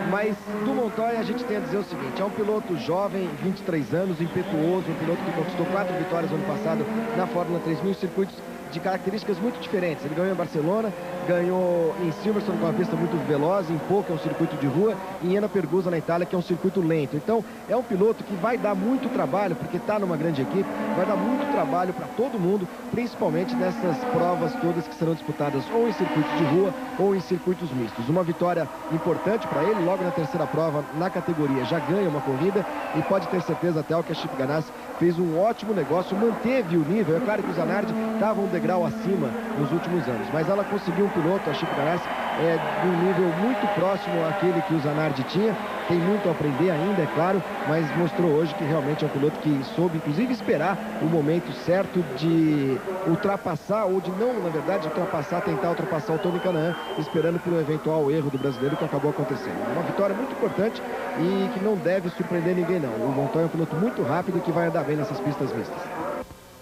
Mas do Montoya a gente tem a dizer o seguinte: é um piloto jovem, 23 anos, impetuoso, um piloto que conquistou 4 vitórias no ano passado na Fórmula 3000, circuitos de características muito diferentes. Ele ganhou em Barcelona, ganhou em Silverstone, com uma pista muito veloz, em Pau, que é um circuito de rua, e em Enna Pergusa, na Itália, que é um circuito lento. Então, é um piloto que vai dar muito trabalho, porque está numa grande equipe, vai dar muito trabalho para todo mundo, principalmente nessas provas todas que serão disputadas ou em circuitos de rua ou em circuitos mistos. Uma vitória importante para ele, logo na terceira prova na categoria já ganha uma corrida e pode ter certeza até que a Chip Ganassi fez um ótimo negócio, manteve o nível. É claro que o Zanardi estava um degrau acima nos últimos anos, mas ela conseguiu um piloto, a Chip Ganassi, de um nível muito próximo àquele que o Zanardi tinha. Tem muito a aprender ainda, é claro, mas mostrou hoje que realmente é um piloto que soube, inclusive, esperar o momento certo de ultrapassar, ou de não, na verdade, tentar ultrapassar o Tony Kanaan, esperando por um eventual erro do brasileiro, que acabou acontecendo. Uma vitória muito importante e que não deve surpreender ninguém, não. O Montoya é um piloto muito rápido que vai andar bem nessas pistas mistas.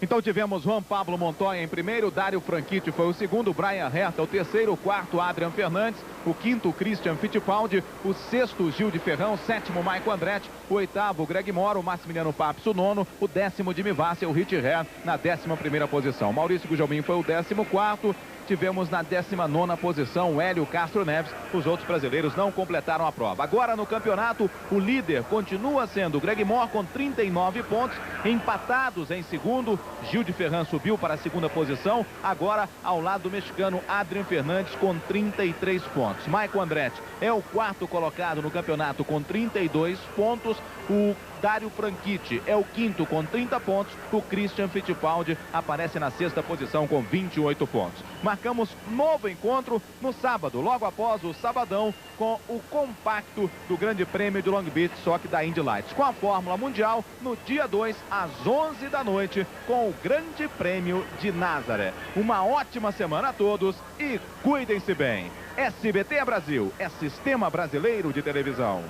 Então tivemos Juan Pablo Montoya em primeiro, Dario Franchitti foi o segundo, Brian Herta o terceiro, o quarto Adrian Fernandes, o quinto Christian Fittipaldi, o sexto Gil de Ferrão, o sétimo Maico Andretti, o oitavo Greg Mora, o Massimiliano Papis o nono, o décimo Jimmy Vasser, o Rich Herr na 11ª posição. Maurício Gugelmin foi o 14º. Tivemos na 19ª posição o Hélio Castro Neves. Os outros brasileiros não completaram a prova. Agora no campeonato, o líder continua sendo o Greg Moore com 39 pontos. Empatados em segundo, Gil de Ferran subiu para a segunda posição. Agora ao lado do mexicano Adrian Fernandes com 33 pontos. Maico Andretti é o quarto colocado no campeonato com 32 pontos. O Dario Franchitti é o quinto com 30 pontos. O Christian Fittipaldi aparece na sexta posição com 28 pontos. Marcamos novo encontro no sábado, logo após o sabadão, com o compacto do Grande Prêmio de Long Beach, só que da Indy Lights, com a Fórmula Mundial no dia 2, às 11 da noite, com o Grande Prêmio de Nazaré. Uma ótima semana a todos e cuidem-se bem. SBT Brasil, é Sistema Brasileiro de Televisão.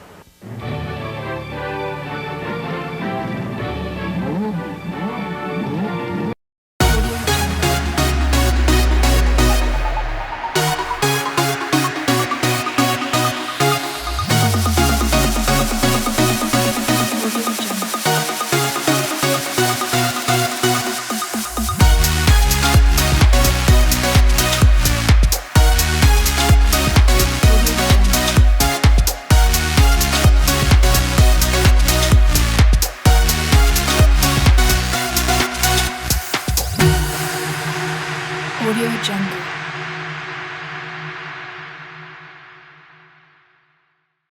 Audio Jungle.